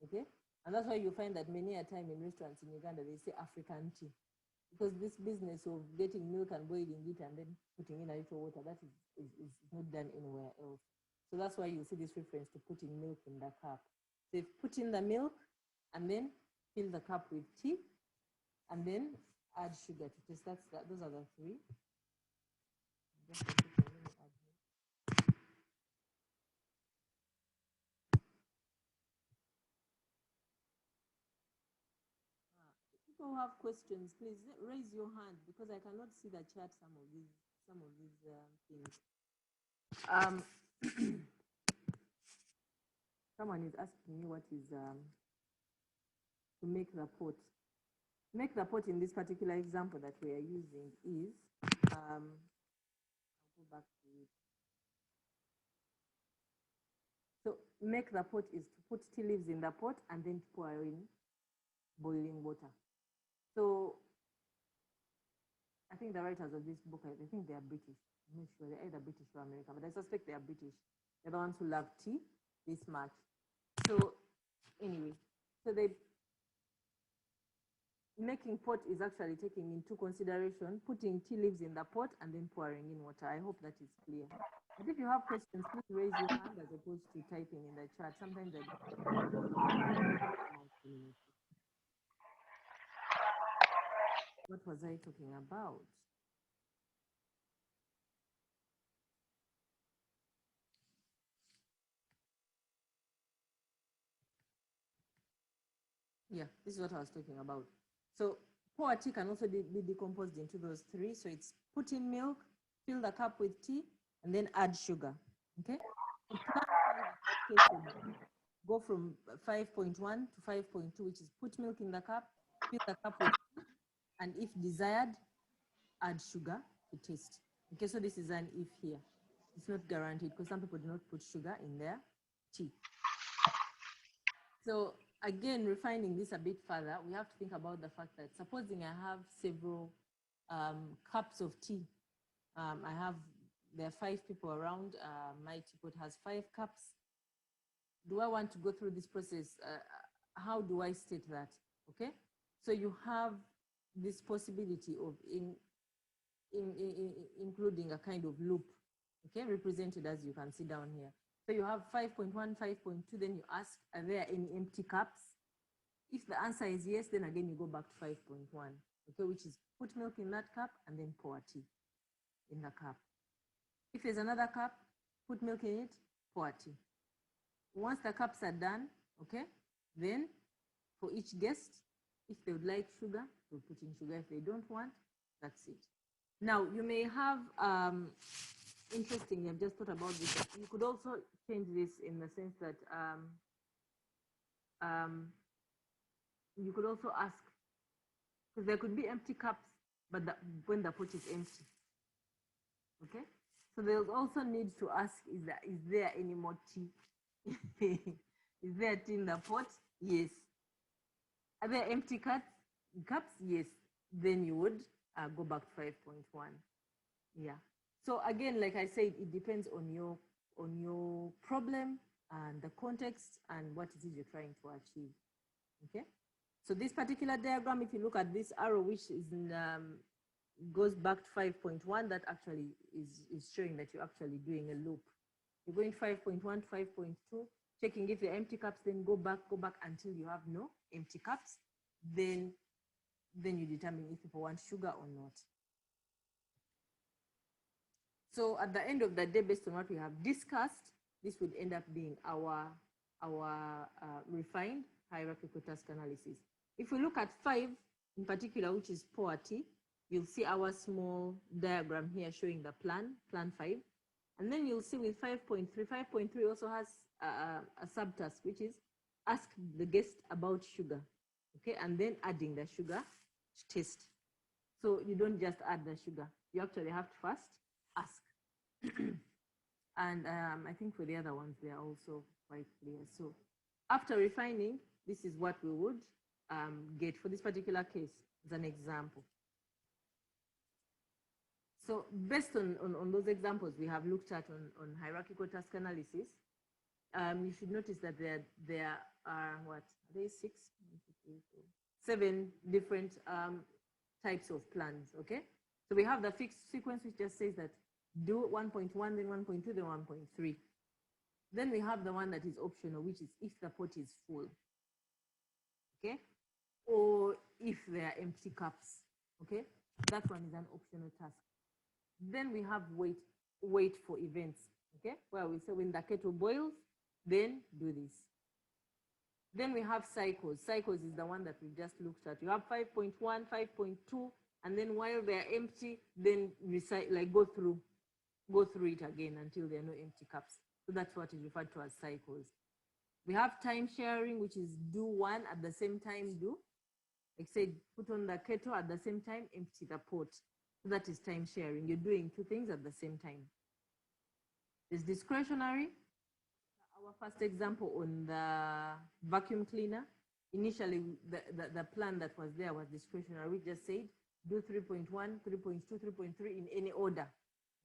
Okay, and that's why you find that many a time in restaurants in Uganda they say African tea, because this business of getting milk and boiling it and then putting in a little water, that is not done anywhere else. So that's why you see this reference to putting milk in the cup. They've put in the milk and then fill the cup with tea and then add sugar to taste. Those are the 3. People who have questions, please raise your hand, because I cannot see the chat. Some of these things. Someone is asking me what is to make the pot. Make the pot in this particular example that we are using is, I'll go back to it. So make the pot is to put tea leaves in the pot and then pour in boiling water. So I think the writers of this book, I think they are British. I'm not sure, they're either British or American, but I suspect they are British. They're the ones who love tea this much. So anyway, so making pot is actually taking into consideration putting tea leaves in the pot and then pouring in water. I hope that is clear. But if you have questions, please raise your hand as opposed to typing in the chat. Sometimes I What was I talking about? Yeah, this is what I was talking about. So pour tea can also be decomposed into those 3. So it's put in milk, fill the cup with tea, and then add sugar. Okay. So go from 5.1 to 5.2, which is put milk in the cup, fill the cup with tea, and if desired, add sugar to taste. Okay, so this is an if here. It's not guaranteed because some people do not put sugar in their tea. So again, refining this a bit further, we have to think about the fact that supposing I have several cups of tea. There are 5 people around. My teapot has 5 cups. Do I want to go through this process? How do I state that? Okay, so you have this possibility of including a kind of loop, okay, represented as you can see down here. So you have 5.1, 5.2, then you ask, are there any empty cups? If the answer is yes, then again you go back to 5.1, okay, which is put milk in that cup and then pour tea in the cup. If there's another cup, put milk in it, pour tea. Once the cups are done, okay, then for each guest, if they would like sugar, we'll put in sugar. If they don't want, that's it. Now, you may have, interesting, I've just thought about this. You could also change this in the sense that you could also ask, because there could be empty cups, but when the pot is empty, okay? So there's also need to ask, is there any more tea? Is there tea in the pot? Yes. Are there empty cups? Yes. Then you would go back to 5.1. Yeah. So again, like I said, it depends on your problem and the context and what it is you're trying to achieve. Okay. So this particular diagram, if you look at this arrow, which is goes back to 5.1, that actually is showing that you're actually doing a loop. You're going 5.1 to 5.2, checking if there are empty cups, then go back until you have no empty cups. Then you determine if people want sugar or not. So at the end of the day, based on what we have discussed, this would end up being our refined hierarchical task analysis. If we look at 5 in particular, which is poverty, you'll see our small diagram here showing the plan 5. And then you'll see with 5.3, 5.3 also has a subtask, which is ask the guest about sugar, okay? And then adding the sugar to taste. So you don't just add the sugar. You actually have to first ask. And I think for the other ones, they are also quite clear. So after refining, this is what we would get for this particular case as an example. So based on those examples we have looked at on hierarchical task analysis, you should notice that there are what? Are they 6? 7 different types of plans, okay? So we have the fixed sequence, which just says that do 1.1, then 1.2, then 1.3. Then we have the one that is optional, which is if the pot is full, okay? Or if there are empty cups, okay? That one is an optional task. Then we have wait for events, okay? Where we say when the kettle boils, then do this. Then we have cycles. Cycles is the one that we just looked at. You have 5.1, 5.2, and then while they're empty, then recite, like go through it again until there are no empty cups. So that's what is referred to as cycles. We have time sharing, which is do one at the same time do. Like say, put on the kettle at the same time, empty the pot. So that is time sharing. You're doing 2 things at the same time. There's discretionary. Our first example on the vacuum cleaner. Initially, the plan that was there was discretionary. We just said, do 3.1, 3.2, 3.3 in any order.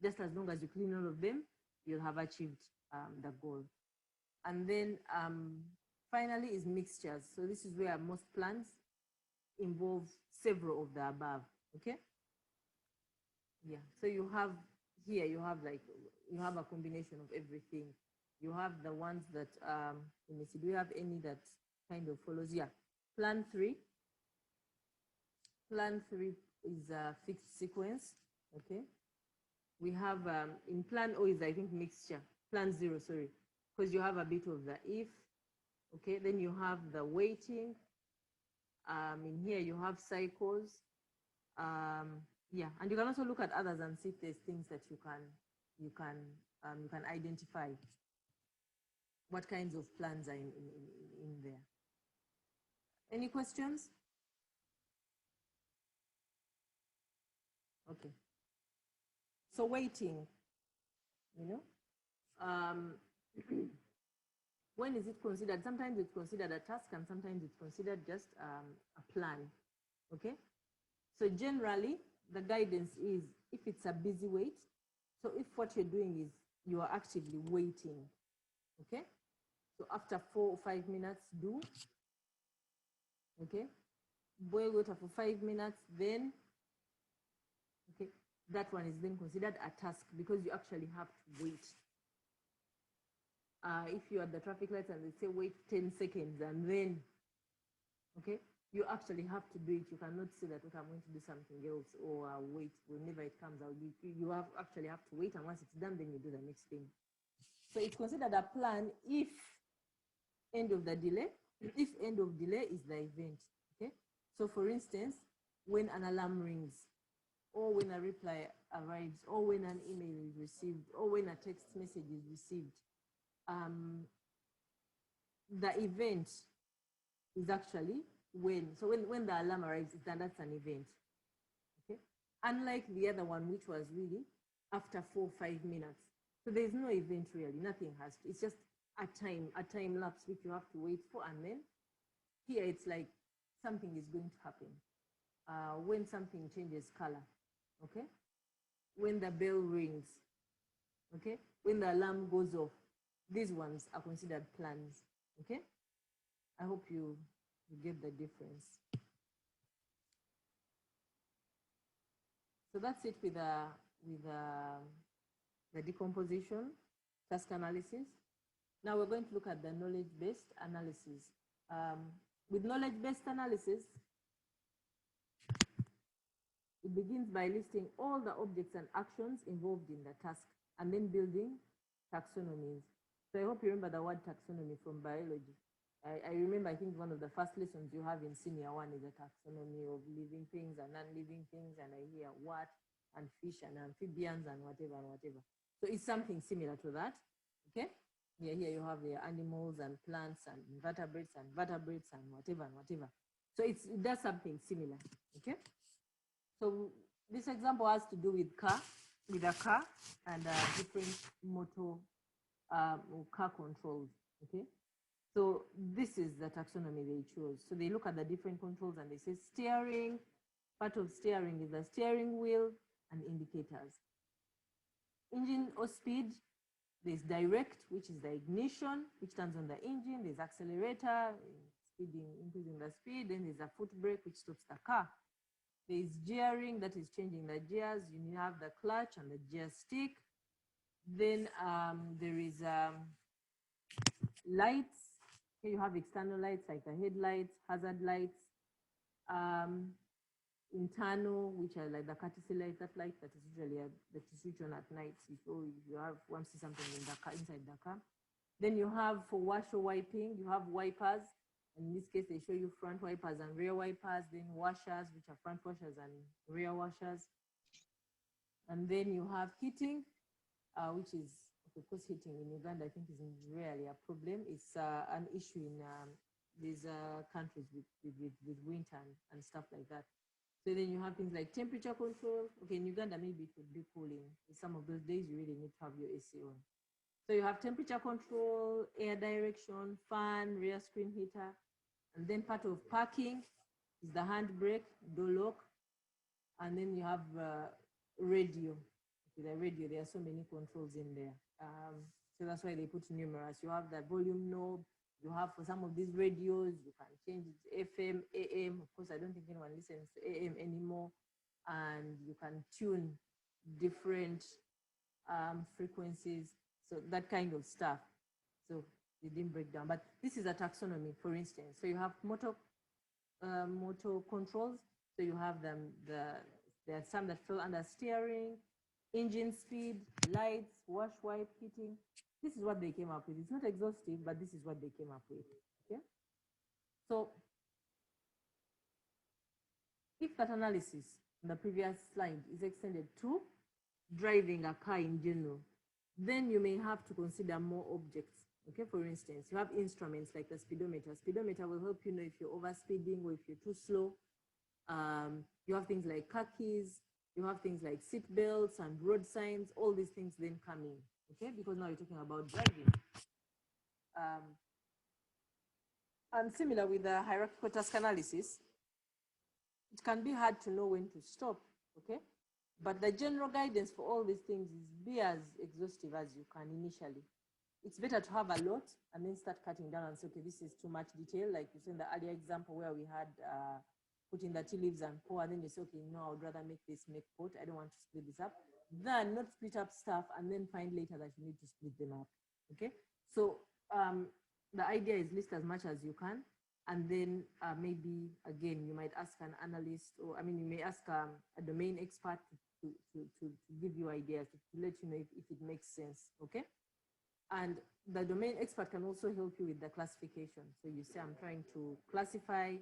Just as long as you clean all of them, you'll have achieved the goal. And then finally is mixtures. So this is where most plans involve several of the above, okay? Yeah, so you have here, you have a combination of everything. You have the ones that, let me see, do you have any that kind of follows? Yeah, plan 3. Plan 3 is a fixed sequence, okay? We have, in plan O is, I think, mixture. Plan 0, sorry, because you have a bit of the if, okay? Then you have the waiting. In here, you have cycles. Yeah, and you can also look at others and see if there's things that you can identify. What kinds of plans are in there? Any questions? Okay. So waiting, when is it considered? Sometimes it's considered a task and sometimes it's considered just a plan, okay? So generally, the guidance is if it's a busy wait, so if what you're doing is you are actively waiting, okay? So after 4 or 5 minutes, do, okay? Boil water for 5 minutes, then, okay? That one is then considered a task because you actually have to wait. If you're at the traffic lights and they say wait 10 seconds and then, okay, you actually have to do it. You cannot say that, okay, I'm going to do something else or wait whenever it comes out. You actually have to wait, and once it's done, then you do the next thing. So it's considered a plan if end of delay is the event, okay? So for instance, when an alarm rings, or when a reply arrives, or when an email is received, or when a text message is received, the event is actually when the alarm arrives, that's an event, okay? Unlike the other one, which was really after 4 or 5 minutes. So there's no event really, nothing has to, it's just a time lapse which you have to wait for, and then here it's like something is going to happen. When something changes color, okay? When the bell rings, okay? When the alarm goes off, these ones are considered plans, okay? I hope you get the difference. So that's it with the decomposition, task analysis. Now we're going to look at the knowledge-based analysis. With knowledge-based analysis, it begins by listing all the objects and actions involved in the task and then building taxonomies. So I hope you remember the word taxonomy from biology. I remember, I think one of the first lessons you have in senior one is a taxonomy of living things and non-living things, and I hear what, and fish and amphibians and whatever and whatever. So it's something similar to that, okay? Yeah, here you have the animals and plants and vertebrates and whatever and whatever. So it does something similar, okay? So this example has to do with a car and different motor car controls, okay? So this is the taxonomy they chose. So they look at the different controls and they say steering, part of steering is the steering wheel and indicators. Engine or speed, there's direct, which is the ignition, which turns on the engine. There's accelerator, increasing the speed. Then there's a foot brake, which stops the car. There's gearing, that is changing the gears. You have the clutch and the gear stick. Then there is lights. Here you have external lights like the headlights, hazard lights, internal, which are like the courtesy light, that light that is usually that is switched on at night if you want to see something in the car, inside the car. Then you have for wash or wiping, you have wipers. In this case, they show you front wipers and rear wipers, then washers, which are front washers and rear washers. And then you have heating, which is, of course, heating in Uganda, I think, is rarely a problem. It's an issue in these countries with winter and stuff like that. So then you have things like temperature control. Okay, in Uganda, maybe it would be cooling. Some of those days, you really need to have your AC on. So you have temperature control, air direction, fan, rear screen heater. And then part of parking is the handbrake, door lock. And then you have radio. Okay, the radio, there are so many controls in there. So that's why they put numerous. You have the volume knob. You have, for some of these radios, you can change it to FM, AM. Of course, I don't think anyone listens to AM anymore. And you can tune different frequencies. So that kind of stuff. So they didn't break down. But this is a taxonomy, for instance. So you have motor controls. So you have them, there are some that fall under steering, engine speed, lights, wash, wipe, heating. This is what they came up with. It's not exhaustive, but this is what they came up with, okay? So if that analysis in the previous slide is extended to driving a car in general, then you may have to consider more objects, okay? For instance, you have instruments like the speedometer. Speedometer will help you know if you're overspeeding or if you're too slow. You have things like car keys, you have things like seat belts and road signs, all these things then come in, okay? Because now you're talking about driving. And similar with the hierarchical task analysis, it can be hard to know when to stop, okay? But the general guidance for all these things is be as exhaustive as you can initially. It's better to have a lot and then start cutting down and say, okay, this is too much detail. Like you said in the earlier example where we had putting the tea leaves and pour, and then you say, okay, no, I would rather make pot. I don't want to split this up. Then not split up stuff and then find later that you need to split them up, okay? So the idea is list as much as you can. And then maybe, again, you might ask an analyst, or you may ask a domain expert to give you ideas, to let you know if it makes sense, okay? And the domain expert can also help you with the classification. So you say, I'm trying to classify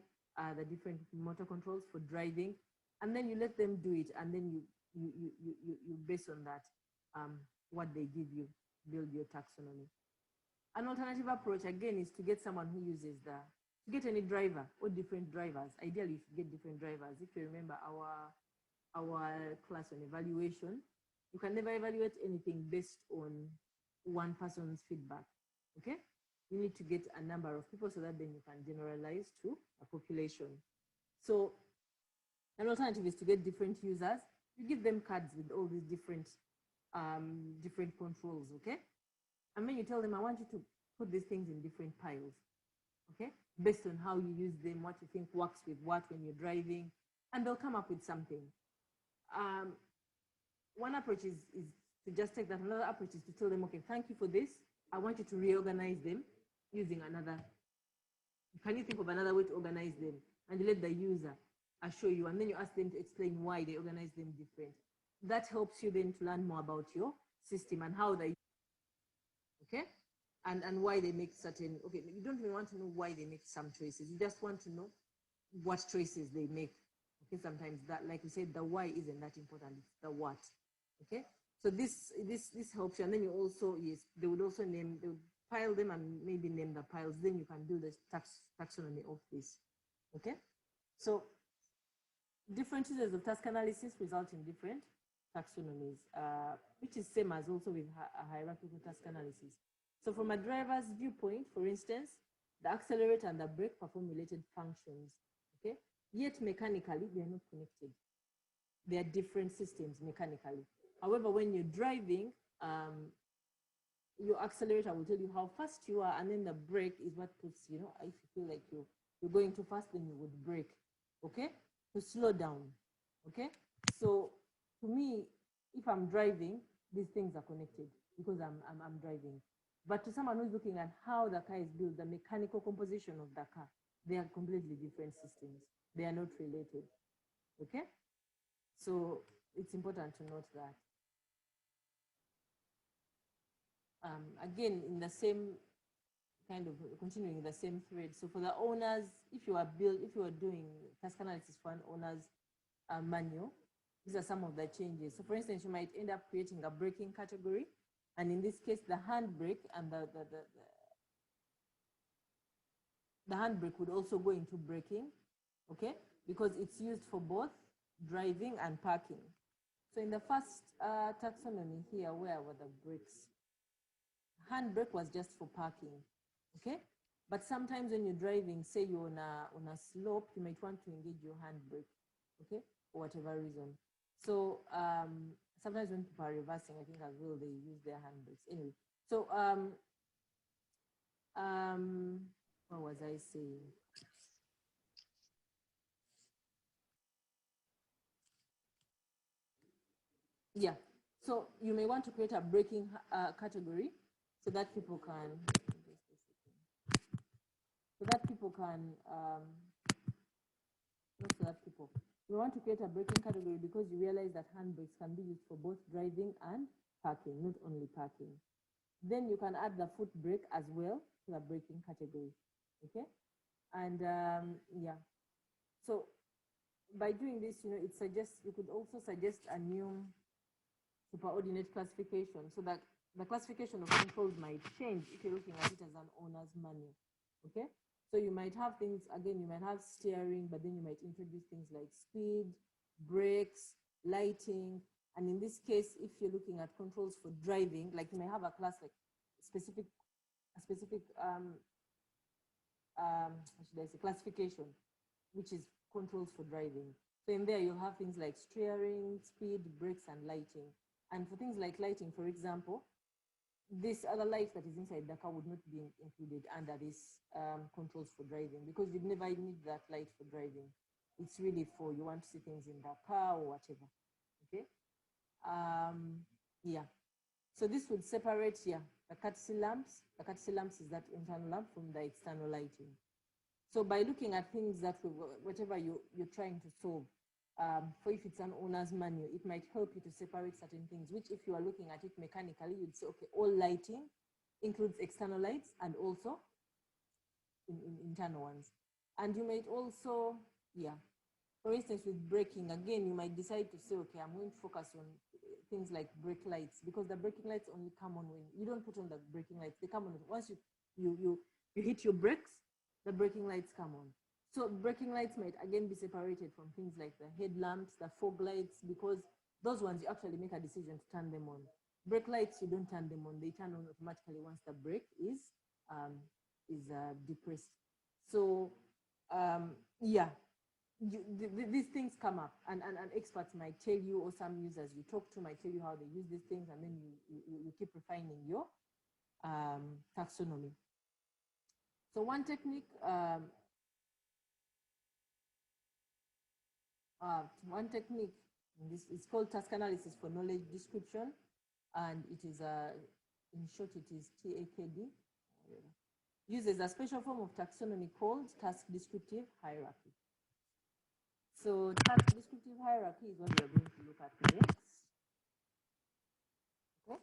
the different motor controls for driving, and then you let them do it, and then you base on that what they give you, build your taxonomy. An alternative approach, again, is to get someone who uses to get any driver or different drivers. Ideally, you should get different drivers. If you remember our class on evaluation, you can never evaluate anything based on one person's feedback, okay? You need to get a number of people so that then you can generalize to a population. So an alternative is to get different users. You give them cards with all these different controls, okay? And then you tell them, I want you to put these things in different piles, okay? Based on how you use them, what you think works with what when you're driving, and they'll come up with something. One approach is to just take that. Another approach is to tell them, okay, thank you for this. I want you to reorganize them using another. Can you think of another way to organize them? And you let the user show you, and then you ask them to explain why they organize them different. That helps you then to learn more about your system and how they, okay? and why they make certain, okay, you don't even want to know why they make some choices. You just want to know what choices they make. Okay, sometimes that, like we said, the why isn't that important, it's the what. Okay, so this helps you. And then you also, yes, they would also name, they would file them and maybe name the piles. Then you can do the taxonomy of this. Okay, so different uses of task analysis result in different taxonomies, which is same as also with hierarchical task analysis. So from a driver's viewpoint, for instance, the accelerator and the brake perform related functions, okay? Yet mechanically, they are not connected. They are different systems mechanically. However, when you're driving, your accelerator will tell you how fast you are, and then the brake is what puts, you know, if you feel like you're going too fast, then you would brake, okay? To slow down, okay? So to me, if I'm driving, these things are connected because I'm driving. But to someone who's looking at how the car is built, the mechanical composition of the car, they are completely different systems. They are not related, okay? So it's important to note that. Again, in the same kind of continuing the same thread. So for the owners, if you are doing task analysis for an owner's manual, these are some of the changes. So for instance, you might end up creating a braking category. And in this case, the handbrake and the handbrake would also go into braking, okay? Because it's used for both driving and parking. So in the first taxonomy here, where were the brakes? Handbrake was just for parking, okay? But sometimes when you're driving, say you're on a slope, you might want to engage your handbrake, okay? For whatever reason. So sometimes when people are reversing, I think as well, they use their handbrakes. Anyway, so what was I saying? Yeah, so you may want to create a braking category so that people can, you want to create a braking category because you realize that handbrakes can be used for both driving and parking, not only parking. Then you can add the foot brake as well to the braking category, okay? And yeah, so by doing this, you know, it suggests, you could also suggest a new superordinate classification so that the classification of controls might change if you're looking at it as an owner's manual, okay? So you might have things, again, you might have steering, but then you might introduce things like speed, brakes, lighting. And in this case, if you're looking at controls for driving, like you may have a class like what should I say, classification, which is controls for driving. So in there, you'll have things like steering, speed, brakes, and lighting. And for things like lighting, for example, this other light that is inside the car would not be included under this controls for driving because you'd never need that light for driving. It's really for, you want to see things in the car or whatever, okay? Yeah, so this would separate, yeah, the courtesy lamps. The courtesy lamps is that internal lamp from the external lighting. So by looking at things that, whatever you're trying to solve, for if it's an owner's manual, it might help you to separate certain things, which if you are looking at it mechanically, you'd say, okay, all lighting includes external lights and also internal ones. And you might also, yeah, for instance, with braking, again, you might decide to say, okay, I'm going to focus on things like brake lights because the braking lights only come on when you don't put on the braking lights. They come on once you hit your brakes, the braking lights come on. So braking lights might again be separated from things like the headlamps, the fog lights, because those ones you actually make a decision to turn them on. Brake lights, you don't turn them on; they turn on automatically once the brake is depressed. So yeah, these things come up, and experts might tell you, or some users you talk to might tell you how they use these things, and then you keep refining your taxonomy. So one technique. One technique, this is called task analysis for knowledge description, and it is in short it is TAKD. Uses a special form of taxonomy called task descriptive hierarchy. So task descriptive hierarchy is what we are going to look at next. Okay,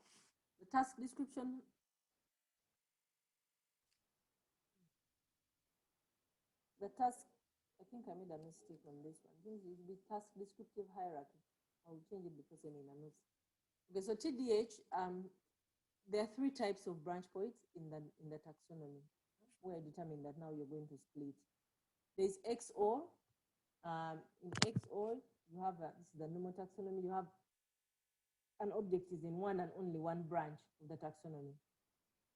the task description the task, I think I made a mistake on this one. This will be task descriptive hierarchy. I'll change it because I'm in a notes. Okay, so TDH, there are 3 types of branch points in the taxonomy. We determined that now you're going to split. There's XOR. In XOR, you have this is the normal taxonomy. You have an object is in one and only one branch of the taxonomy.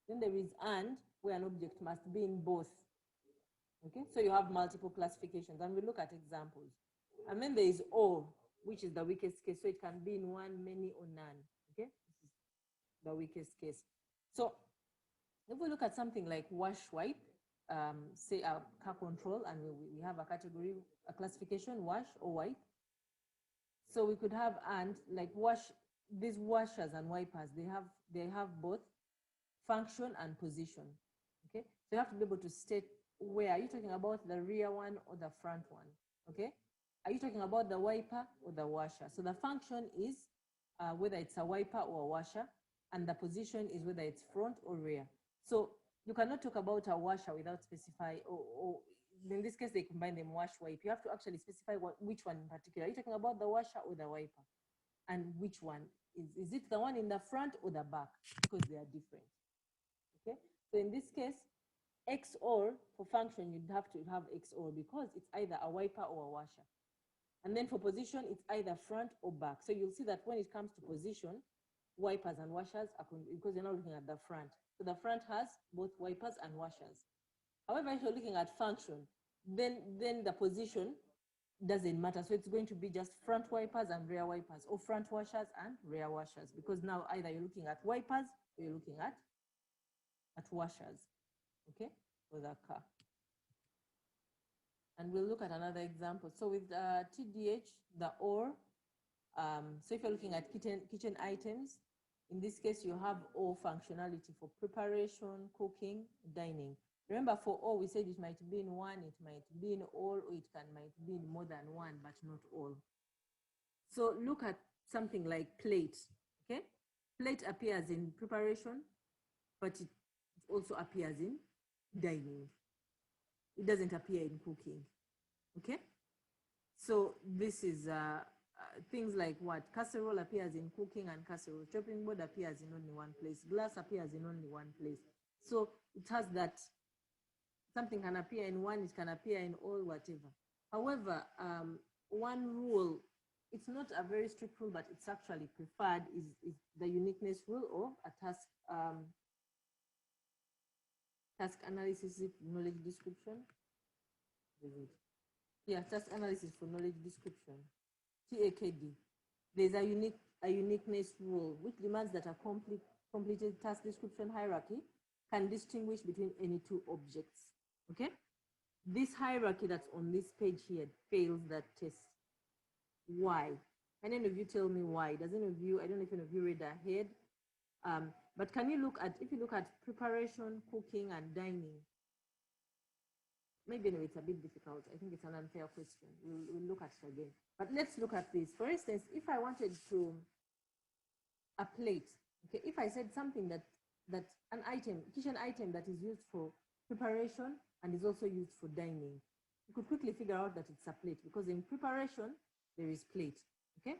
Then there is AND, where an object must be in both. Okay, so you have multiple classifications, and we look at examples. And then there is OR, which is the weakest case. So it can be in one, many, or none. Okay, this is the weakest case. So if we look at something like wash, wipe, say a car control, and we have a category, a classification, wash or wipe. So we could have and like wash, these washers and wipers, they have both function and position. Okay, so you have to be able to state where are you talking about, the rear one or the front one. Okay, are you talking about the wiper or the washer? So the function is whether it's a wiper or a washer, and the position is whether it's front or rear. So you cannot talk about a washer without specifying, or in this case they combine them, wash, wipe. You have to actually specify which one in particular. Are you talking about the washer or the wiper? And which one? Is it the one in the front or the back? Because they are different. Okay, so in this case, XOR for function, you'd have to have XOR because it's either a wiper or a washer. And then for position, it's either front or back. So you'll see that when it comes to position, wipers and washers are, because you're not looking at the front. So the front has both wipers and washers. However, if you're looking at function, then the position doesn't matter. So it's going to be just front wipers and rear wipers, or front washers and rear washers, because now either you're looking at wipers or you're looking at washers, okay, for the car. And we'll look at another example. So with TDH, the OR, so if you're looking at kitchen items, in this case, you have OR functionality for preparation, cooking, dining. Remember, for all, we said it might be in one, it might be in all, or it might be in more than one, but not all. So look at something like plate, okay? Plate appears in preparation, but it also appears in dining. It doesn't appear in cooking, okay? So this is things like what? Casserole appears in cooking and casserole. Chopping board appears in only one place. Glass appears in only one place. So it has that. Something can appear in one, it can appear in all, whatever. However, one rule, it's not a very strict rule, but it's actually preferred, is the uniqueness rule, or a task analysis knowledge description. Yeah, task analysis for knowledge description, TAKD. There's a uniqueness rule, which demands that a completed task description hierarchy can distinguish between any 2 objects. Okay, this hierarchy that's on this page here fails that test. Why? Can any of you tell me why? Does any of you, I don't know if any of you read ahead, but can you look at, if you look at preparation, cooking, and dining, maybe it's a bit difficult. I think it's an unfair question. We'll look at it again. But let's look at this. For instance, if I wanted to, a plate, okay, if I said something that an item, kitchen item that is used for preparation and is also used for dining, you could quickly figure out that it's a plate, because in preparation, there is plate, okay?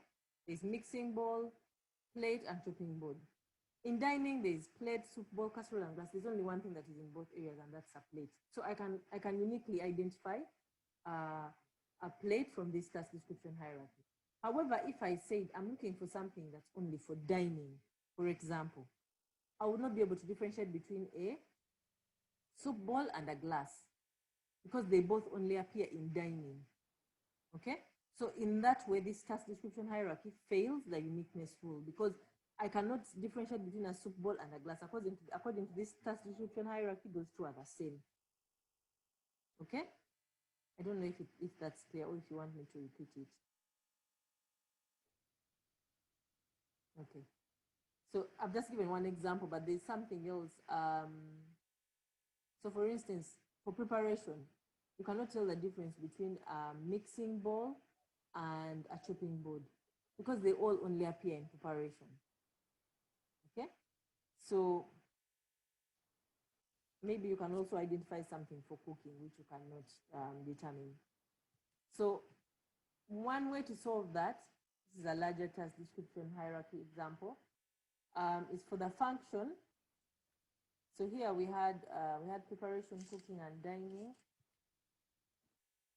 There's mixing bowl, plate, and chopping board. In dining, there's plate, soup bowl, casserole, and glass. There's only one thing that is in both areas, and that's a plate. So I can uniquely identify a plate from this task description hierarchy. However, if I said I'm looking for something that's only for dining, for example, I would not be able to differentiate between a soup bowl and a glass, because they both only appear in dining, okay? So in that way, this task description hierarchy fails the uniqueness rule, because I cannot differentiate between a soup bowl and a glass. According to this task description hierarchy, those 2 are the same, okay? I don't know if that's clear, or if you want me to repeat it. Okay. So I've just given one example, but there's something else. So for instance, for preparation, you cannot tell the difference between a mixing bowl and a chopping board, because they all only appear in preparation. Okay? So maybe you can also identify something for cooking, which you cannot determine. So one way to solve that, this is a larger task description hierarchy example, is for the function. So here we had preparation, cooking, and dining.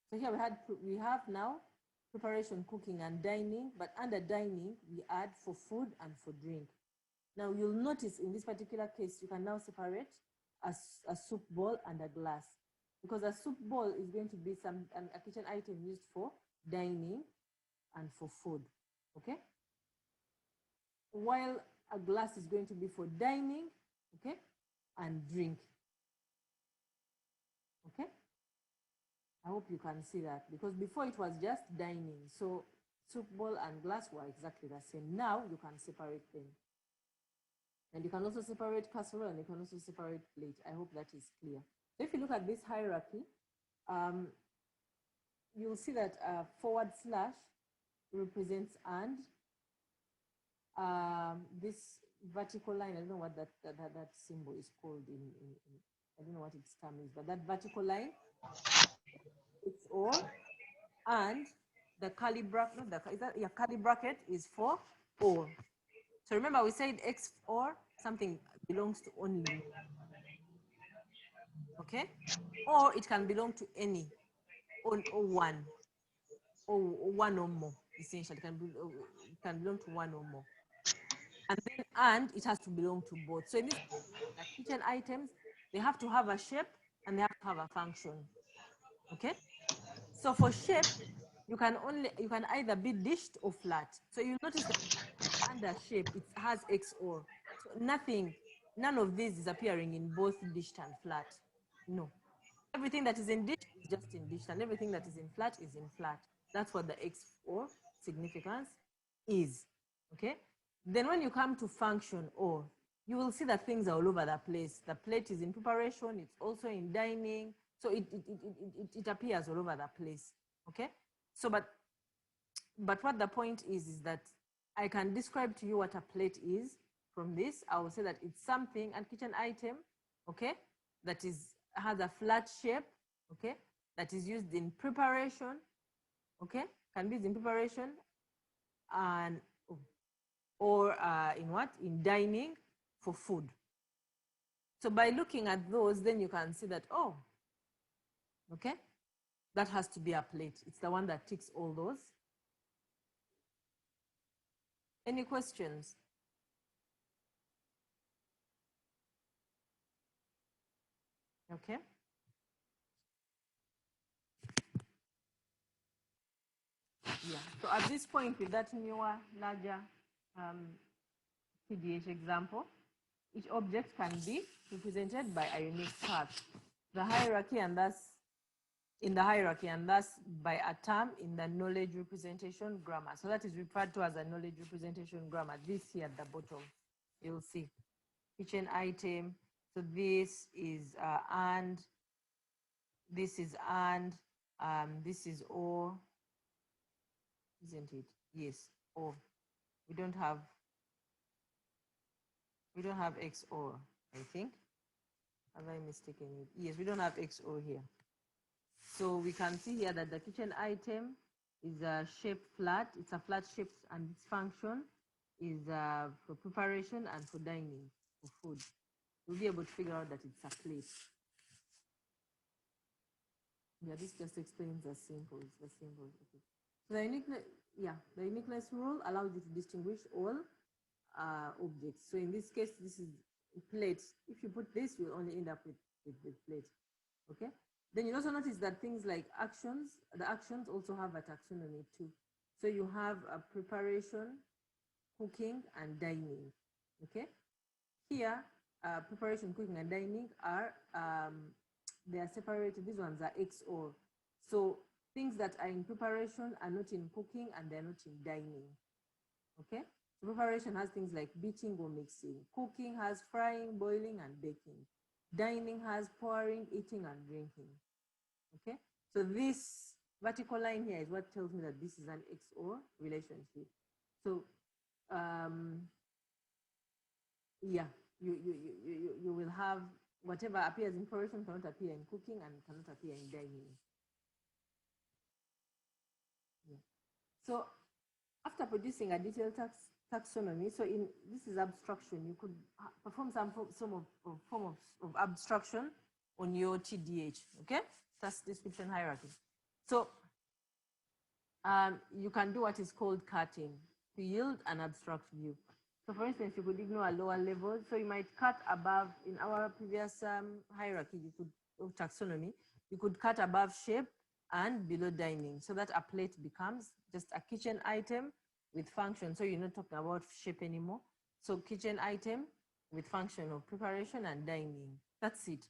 So here we have now preparation, cooking, and dining, but under dining, we add for food and for drink. Now you'll notice in this particular case, you can now separate a soup bowl and a glass, because a soup bowl is going to be a kitchen item used for dining and for food, okay? While a glass is going to be for dining, okay, and drink, okay? I hope you can see that, because before it was just dining. So soup bowl and glass were exactly the same. Now you can separate them. And you can also separate casserole, and you can also separate plate. I hope that is clear. So if you look at this hierarchy, you'll see that / represents and. This vertical line, I don't know what that symbol is called I don't know what its term is, but that vertical line, it's or, and the curly bracket, curly bracket is for or. So remember we said X or something belongs to only, okay? Or it can belong to any, or one, or one or more, essentially. It can belong to one or more. And it has to belong to both. So in this kitchen items, they have to have a shape and they have to have a function, okay? So for shape, you can either be dished or flat. So you notice that under shape, it has XOR. So none of these is appearing in both dished and flat. No. Everything that is in dish is just in dish, and everything that is in flat is in flat. That's what the XOR significance is, okay? Then when you come to function or, you will see that things are all over the place. The plate is in preparation, it's also in dining. So it appears all over the place, okay? So, but what the point is that I can describe to you what a plate is from this. I will say that it's something, a kitchen item, okay, that has a flat shape, okay, that is used in preparation, okay, can be used in preparation, and or in dining for food. So by looking at those, then you can see that, oh, okay, that has to be a plate. It's the one that ticks all those. Any questions? Okay. Yeah, so at this point with that newer, larger PDH example, each object can be represented by a unique part. The hierarchy, and thus in the hierarchy, and thus by a term in the knowledge representation grammar. So that is referred to as a knowledge representation grammar. This here at the bottom, you'll see kitchen item. So this is and, this is and, this is or, isn't it? Yes, or. We don't have XOR, I think. Have I mistaken it? Yes, we don't have XOR here. So we can see here that the kitchen item is a shape flat. It's a flat shape, and its function is for preparation and for dining, for food. We'll be able to figure out that it's a plate. Yeah, this just explains the symbols. Okay. So the uniqueness rule allows you to distinguish all objects. So in this case, this is plate. If you put this, you'll only end up with plate. Okay. Then you also notice that things like actions, the actions also have a taxonomy too. So you have a preparation, cooking, and dining. Okay. Here, preparation, cooking, and dining are they are separated. These ones are XOR. So things that are in preparation are not in cooking, and they're not in dining. Okay. Preparation has things like beating or mixing. Cooking has frying, boiling, and baking. Dining has pouring, eating, and drinking. Okay, so this vertical line here is what tells me that this is an XOR relationship. So, yeah, you will have whatever appears in preparation cannot appear in cooking and cannot appear in dining. Yeah. So after producing a detailed taxonomy, so this is abstraction. You could perform some form of abstraction on your TDH, okay? Task description hierarchy. So you can do what is called cutting to yield an abstract view. So for instance, you could ignore a lower level. So you might cut above, in our previous hierarchy, you could, of taxonomy, you could cut above shape and below dining, so that a plate becomes just a kitchen item with function. So you're not talking about shape anymore. So kitchen item with function of preparation and dining. That's it.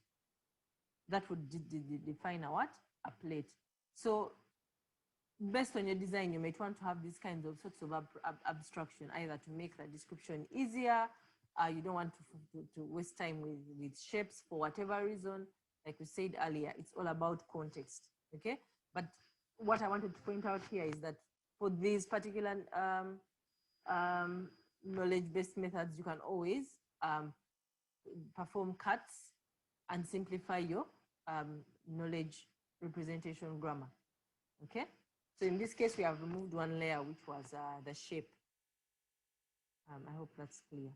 That would define a what? A plate. So based on your design, you might want to have these kinds of sorts of abstraction, either to make the description easier. You don't want to waste time with shapes for whatever reason. Like we said earlier, it's all about context, okay? But what I wanted to point out here is that for these particular knowledge-based methods, you can always perform cuts and simplify your knowledge representation grammar, okay? So in this case, we have removed one layer, which was the shape. I hope that's clear.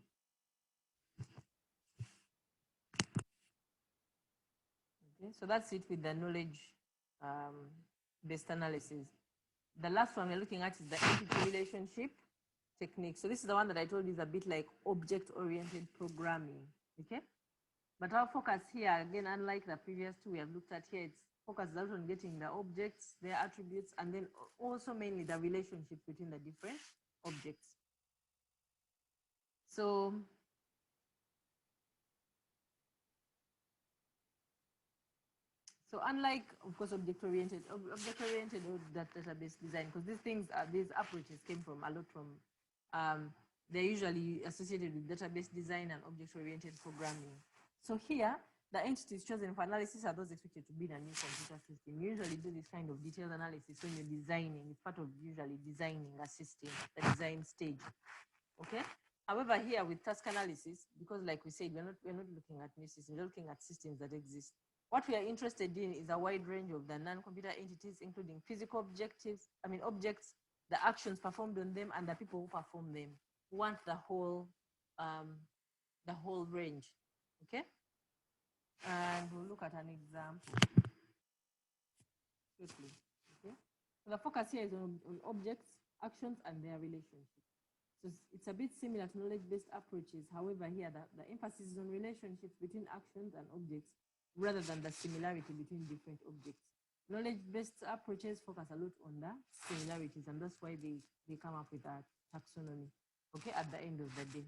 Okay, so that's it with the knowledge-based analysis. The last one we're looking at is the entity relationship technique. So this is the one that I told you is a bit like object-oriented programming, okay? But our focus here, again, unlike the previous two we have looked at here, it's focused out on getting the objects, their attributes, and then also mainly the relationship between the different objects. So unlike, of course, object-oriented database design, because these approaches came from a lot from, they're usually associated with database design and object-oriented programming. So here, the entities chosen for analysis are those expected to be in a new computer system. You usually do this kind of detailed analysis when you're designing. It's part of usually designing a system, the design stage. Okay. However, here with task analysis, because like we said, we're not looking at new systems, we're looking at systems that exist. What we are interested in is a wide range of the non-computer entities, including physical objects, the actions performed on them, and the people who perform them. We want the whole range. Okay. And we'll look at an example quickly. Okay. So the focus here is on objects, actions, and their relationship. So it's a bit similar to knowledge-based approaches. However, here the emphasis is on relationships between actions and objects rather than the similarity between different objects. Knowledge-based approaches focus a lot on the similarities, and that's why they come up with a taxonomy, okay, at the end of the day.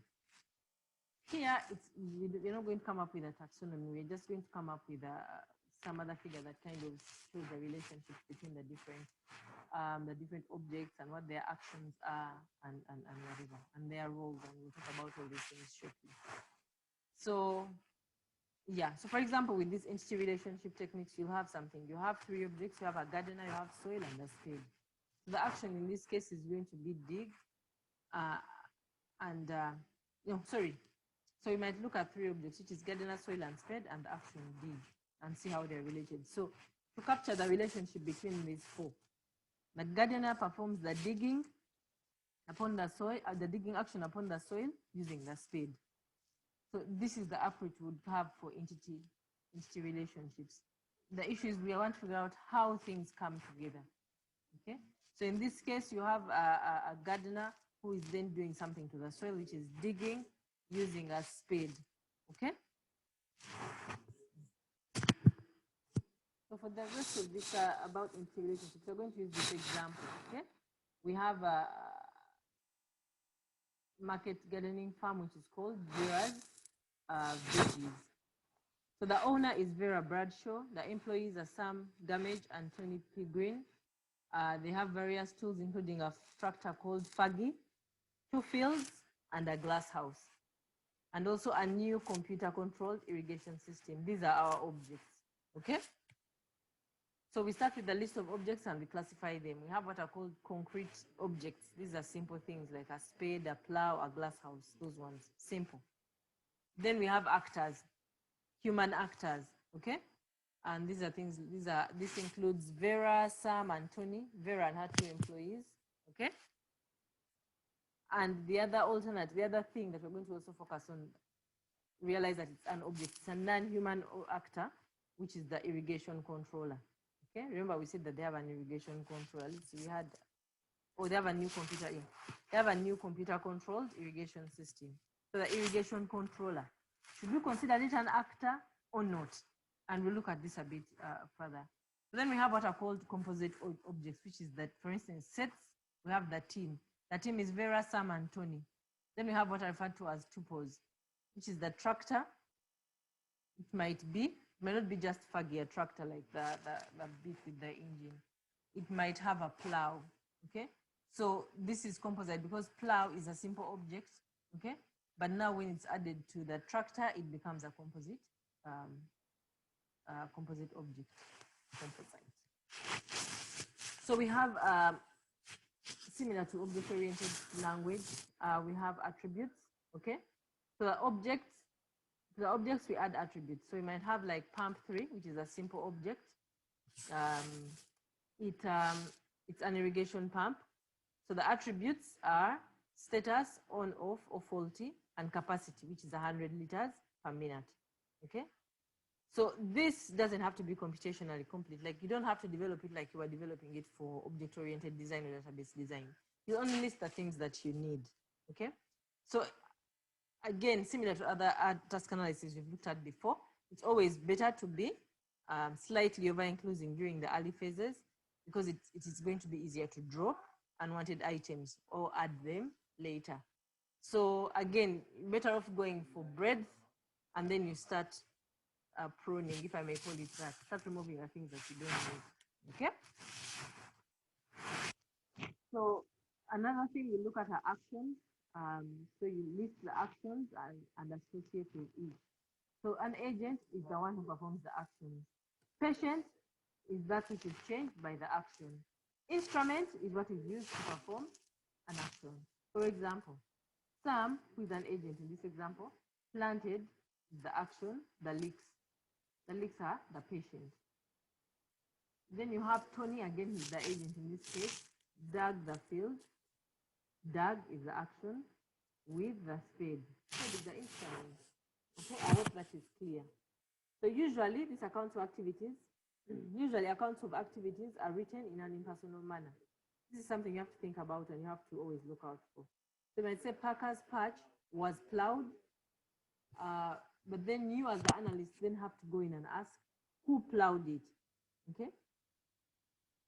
Here, we're not going to come up with a taxonomy. We're just going to come up with some other figure that kind of shows the relationship between the different objects and what their actions are and whatever, and their roles, and we'll talk about all these things shortly. So, yeah. So, for example, with these entity relationship techniques, you'll have something. You have three objects. You have a gardener, you have soil, and a spade. So the action in this case is going to be dig, So you might look at three objects, which is gardener, soil, and spade, and the action dig, and see how they're related. So to capture the relationship between these four, the gardener performs the digging upon the soil, the digging action upon the soil using the spade. So this is the approach we would have for entity relationships. The issue is we want to figure out how things come together. Okay. So in this case, you have a gardener who is then doing something to the soil, which is digging using a spade. Okay. So for the rest of this about entity relationships, we're going to use this example. Okay. We have a market gardening farm, which is called Vera's Veggies. So the owner is Vera Bradshaw. The employees are Sam Gamage and Tony P. Green. They have various tools, including a tractor called Faggy, 2 fields, and a glass house, and also a new computer-controlled irrigation system. These are our objects, okay? So we start with the list of objects and we classify them. We have what are called concrete objects. These are simple things like a spade, a plow, a glass house, those ones, simple. Then we have actors. human actors, okay? And these are things, this includes Vera, Sam, and Tony, Vera and her 2 employees, okay? And the other thing that we're going to also focus on, realize that it's an object, it's a non-human actor, which is the irrigation controller, okay? Remember we said that they have an irrigation controller. They have a new computer in. They have a new computer-controlled irrigation system. So the irrigation controller, should we consider it an actor or not? And we'll look at this a bit further. So then we have what are called composite objects, which is that, for instance, sets, we have the team. The team is Vera, Sam, and Tony. Then we have what are referred to as tuples, which is the tractor. It might not be just a tractor like the bit with the engine. It might have a plow, okay? So this is composite because plow is a simple object, okay? But now when it's added to the tractor, it becomes a composite object, composite. So we have, similar to object-oriented language, we have attributes, okay? So the objects we add attributes. So we might have like pump 3, which is a simple object. It's an irrigation pump. So the attributes are status, on, off, or faulty, and capacity, which is 100 liters per minute, okay? So this doesn't have to be computationally complete. Like you don't have to develop it like you are developing it for object-oriented design or database design. You only list the things that you need, okay? So again, similar to other task analysis we've looked at before, it's always better to be slightly over-inclusive during the early phases because it is going to be easier to drop unwanted items or add them later. So again, better off going for breadth and then you start pruning, if I may call it that. Start removing the things that you don't need, okay? So another thing, we look at our actions. So you list the actions and associate with each. So an agent is the one who performs the actions. Patient is that which is changed by the action. Instrument is what is used to perform an action. For example, Sam, who is an agent in this example, planted the action, the leeks. The leeks are the patient. Then you have Tony, again, he's the agent in this case, dug the field. Dug is the action with the spade. Spade is the instrument. Okay, I hope that is clear. So usually these accounts of activities are written in an impersonal manner. This is something you have to think about and you have to always look out for. So you might say Parker's patch was plowed, but then you as the analyst then have to go in and ask who plowed it, okay?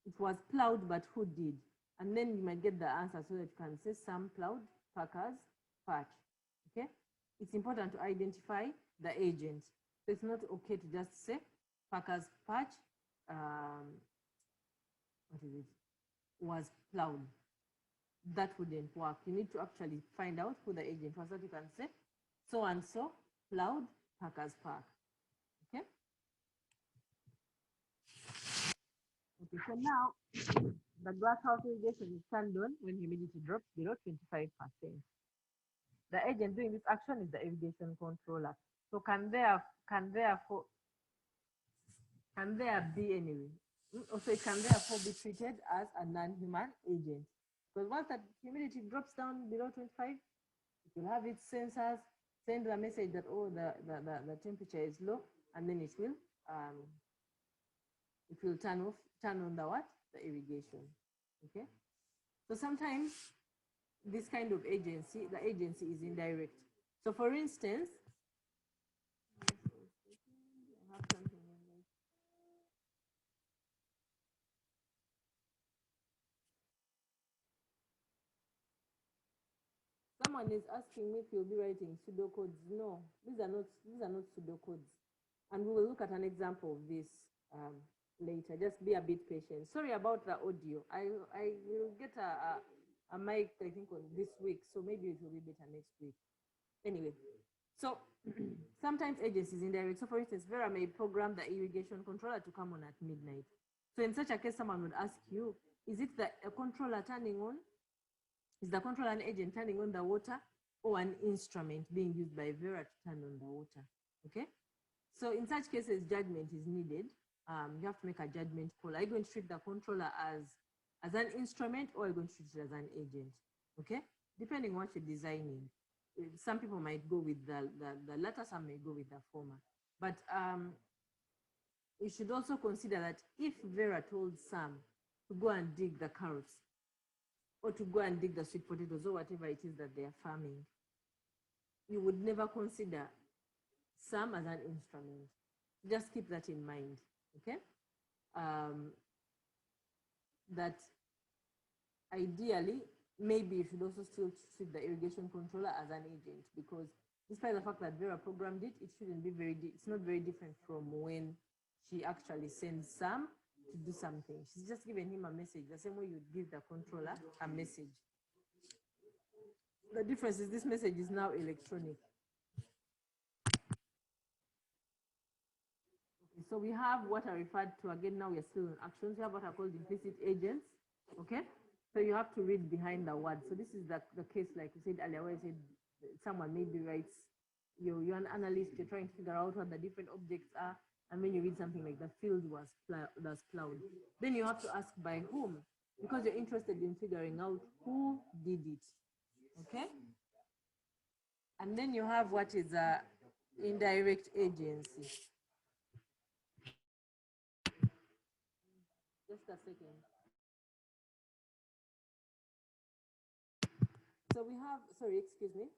It was plowed, but who did? And then you might get the answer so that you can say Sam plowed Parker's patch, okay? It's important to identify the agent. So it's not okay to just say Parker's patch, was plowed. That wouldn't work. You need to actually find out who the agent was so that you can say so-and-so plowed Parker's park, okay? Okay, so now the glasshouse irrigation is turned on when humidity drops below 25%. The agent doing this action is the irrigation controller. So can there be anyway? Also, it can therefore be treated as a non-human agent. Because once that humidity drops down below 25, it will have its sensors send a message that, oh, the temperature is low, and then it will turn on the irrigation. Okay. So sometimes this kind of agency, the agency is indirect. So for instance, I have something in there. Someone is asking me if you'll be writing pseudocodes. No, these are not pseudocodes. And we will look at an example of this later. Just be a bit patient. Sorry about the audio. I will get a mic, I think, on this week, so maybe it will be better next week. Anyway, so sometimes agency is indirect. So for instance, Vera may program the irrigation controller to come on at midnight. So in such a case, someone would ask you, is it the controller turning on? Is the controller an agent turning on the water, or an instrument being used by Vera to turn on the water? Okay. So in such cases, judgment is needed. You have to make a judgment call. Are you going to treat the controller as an instrument, or are you going to treat it as an agent? Okay, depending on what you're designing. Some people might go with the latter, some may go with the former. But you should also consider that if Vera told Sam to go and dig the carrots, or to go and dig the sweet potatoes, or whatever it is that they are farming, you would never consider Sam as an instrument. Just keep that in mind, okay? That ideally, maybe you should also still treat the irrigation controller as an agent, because despite the fact that Vera programmed it, it shouldn't be it's not very different from when she actually sends Sam to do something. She's just giving him a message, the same way you'd give the controller a message. The difference is this message is now electronic. Okay, so we have what are referred to, again, now we're still in actions. We have what are called implicit agents, okay? So you have to read behind the word. So this is the case, like we said earlier, where I said someone maybe writes, you're an analyst, you're trying to figure out what the different objects are, and when you read something like the field was plowed, then you have to ask by whom, because you're interested in figuring out who did it, okay? And then you have what is a indirect agency. Just a second. So we have, sorry, excuse me.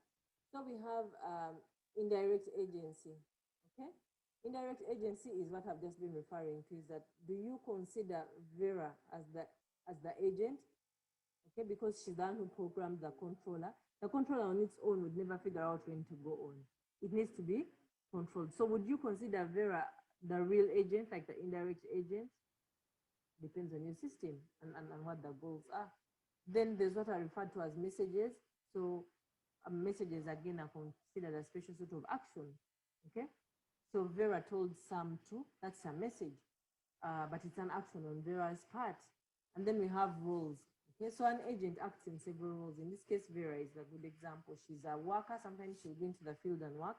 So we have indirect agency, okay? Indirect agency is what I've just been referring to, is that do you consider Vera as the agent, okay? Because she's the one who programmed the controller. The controller on its own would never figure out when to go on. It needs to be controlled. So would you consider Vera the real agent, like the indirect agent? Depends on your system and what the goals are. Then there's what are referred to as messages. So messages, again, are considered a special sort of action, okay? So Vera told Sam to, that's a message, but it's an action on Vera's part. And then we have roles, okay? So an agent acts in several roles. In this case, Vera is a good example. She's a worker. Sometimes she'll go into the field and work.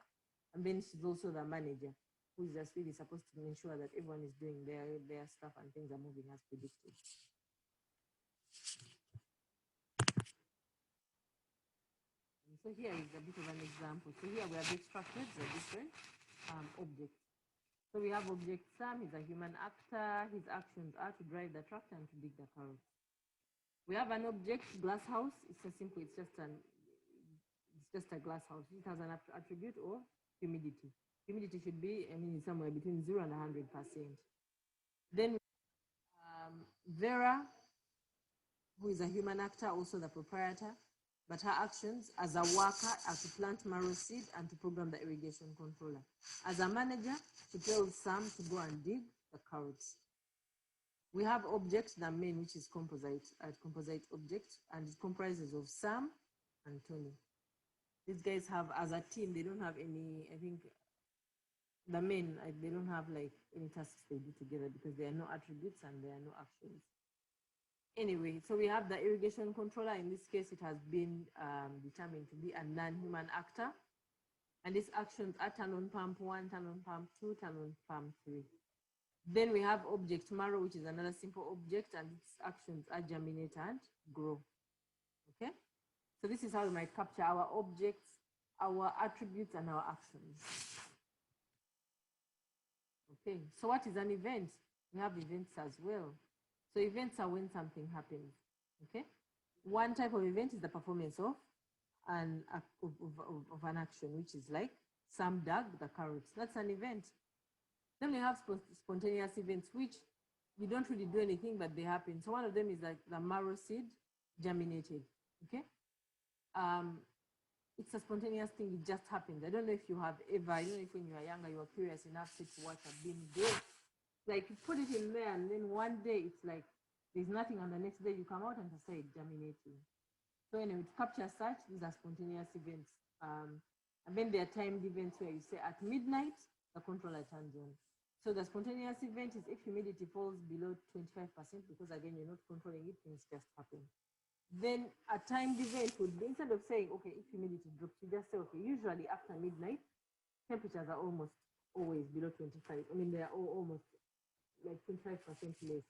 And then she's also the manager, who is just really supposed to ensure that everyone is doing their stuff and things are moving as predicted. So here is a bit of an example. So here we have extracted the different objects. So we have object Sam, he's a human actor. His actions are to drive the tractor and to dig the carrots. We have an object, glass house. It's just a glass house. It has an attribute or humidity. Humidity should be, somewhere between 0 and 100%. Then Vera, who is a human actor, also the proprietor, but her actions as a worker are to plant marrow seed and to program the irrigation controller. As a manager, she tells Sam to go and dig the carrots. We have object, the main, which is composite object, and it comprises of Sam and Tony. These guys have, as a team, they don't have any, I think, the main, they don't have like any tasks they do together because there are no attributes and there are no actions. Anyway, so we have the irrigation controller. In this case, it has been determined to be a non-human actor. And these actions are turn on pump 1, turn on pump 2, turn on pump 3. Then we have object marrow, which is another simple object, and its actions are germinate and grow. Okay? So this is how we might capture our objects, our attributes, and our actions. Okay, so what is an event? We have events as well. So events are when something happens, okay? One type of event is the performance of an action, which is like Sam dug the carrots. That's an event. Then we have spontaneous events, which you don't really do anything, but they happen. So one of them is like the marrow seed germinated, okay? It's a spontaneous thing, it just happens. I don't know if you have ever, I don't know if when you were younger, you were curious enough to watch a bean grow. Like you put it in there and then one day it's like there's nothing, and the next day you come out and just say it's germinating. So anyway, to capture such, these are spontaneous events. And then there are timed events where you say at midnight, the controller turns on. So the spontaneous event is if humidity falls below 25%, because again, you're not controlling it, things just happen. Then a timed event would be, instead of saying, okay, if humidity drops, you just say, okay, usually after midnight, temperatures are almost always below 25. I mean, they are all almost like 25% less.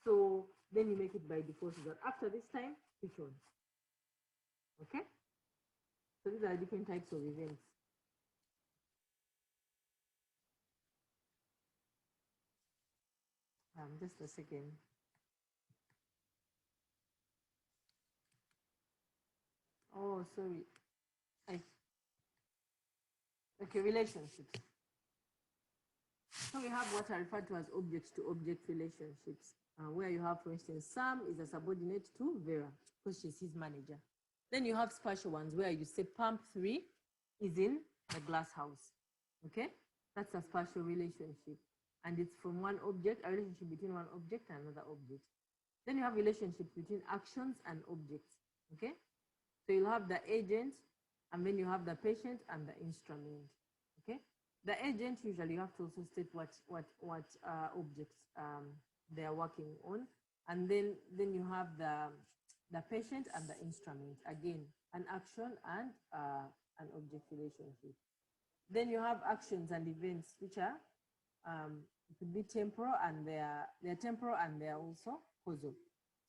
So then you make it by default that after this time, switch on. Okay? So these are different types of events. Just a second. Oh, sorry. Okay, relationships. So we have what are referred to as object-to-object relationships, where you have, for instance, Sam is a subordinate to Vera because she's his manager. Then you have spatial ones where you say pump 3 is in the glass house. Okay, that's a spatial relationship, and it's from one object, a relationship between one object and another object. Then you have relationships between actions and objects. Okay, so you'll have the agent, and then you have the patient and the instrument. Okay, the agent usually you have to also state what objects they are working on, and then you have the patient and the instrument, again an action and an object relationship. Then you have actions and events, which are it could be temporal, and they're temporal and they're also causal.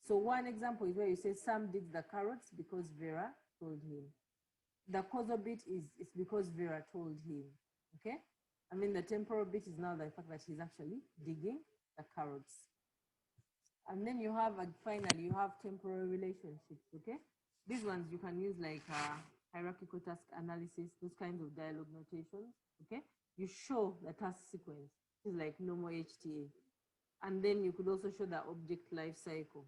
So one example is where you say Sam digs the carrots because Vera told him. The causal bit is because Vera told him. Okay, I mean the temporal bit is now the fact that he's actually digging the carrots. And then you have, finally, you have temporal relationships. Okay, these ones you can use like hierarchical task analysis, those kinds of dialogue notations. Okay, you show the task sequence. It's like normal HTA, and then you could also show the object life cycle,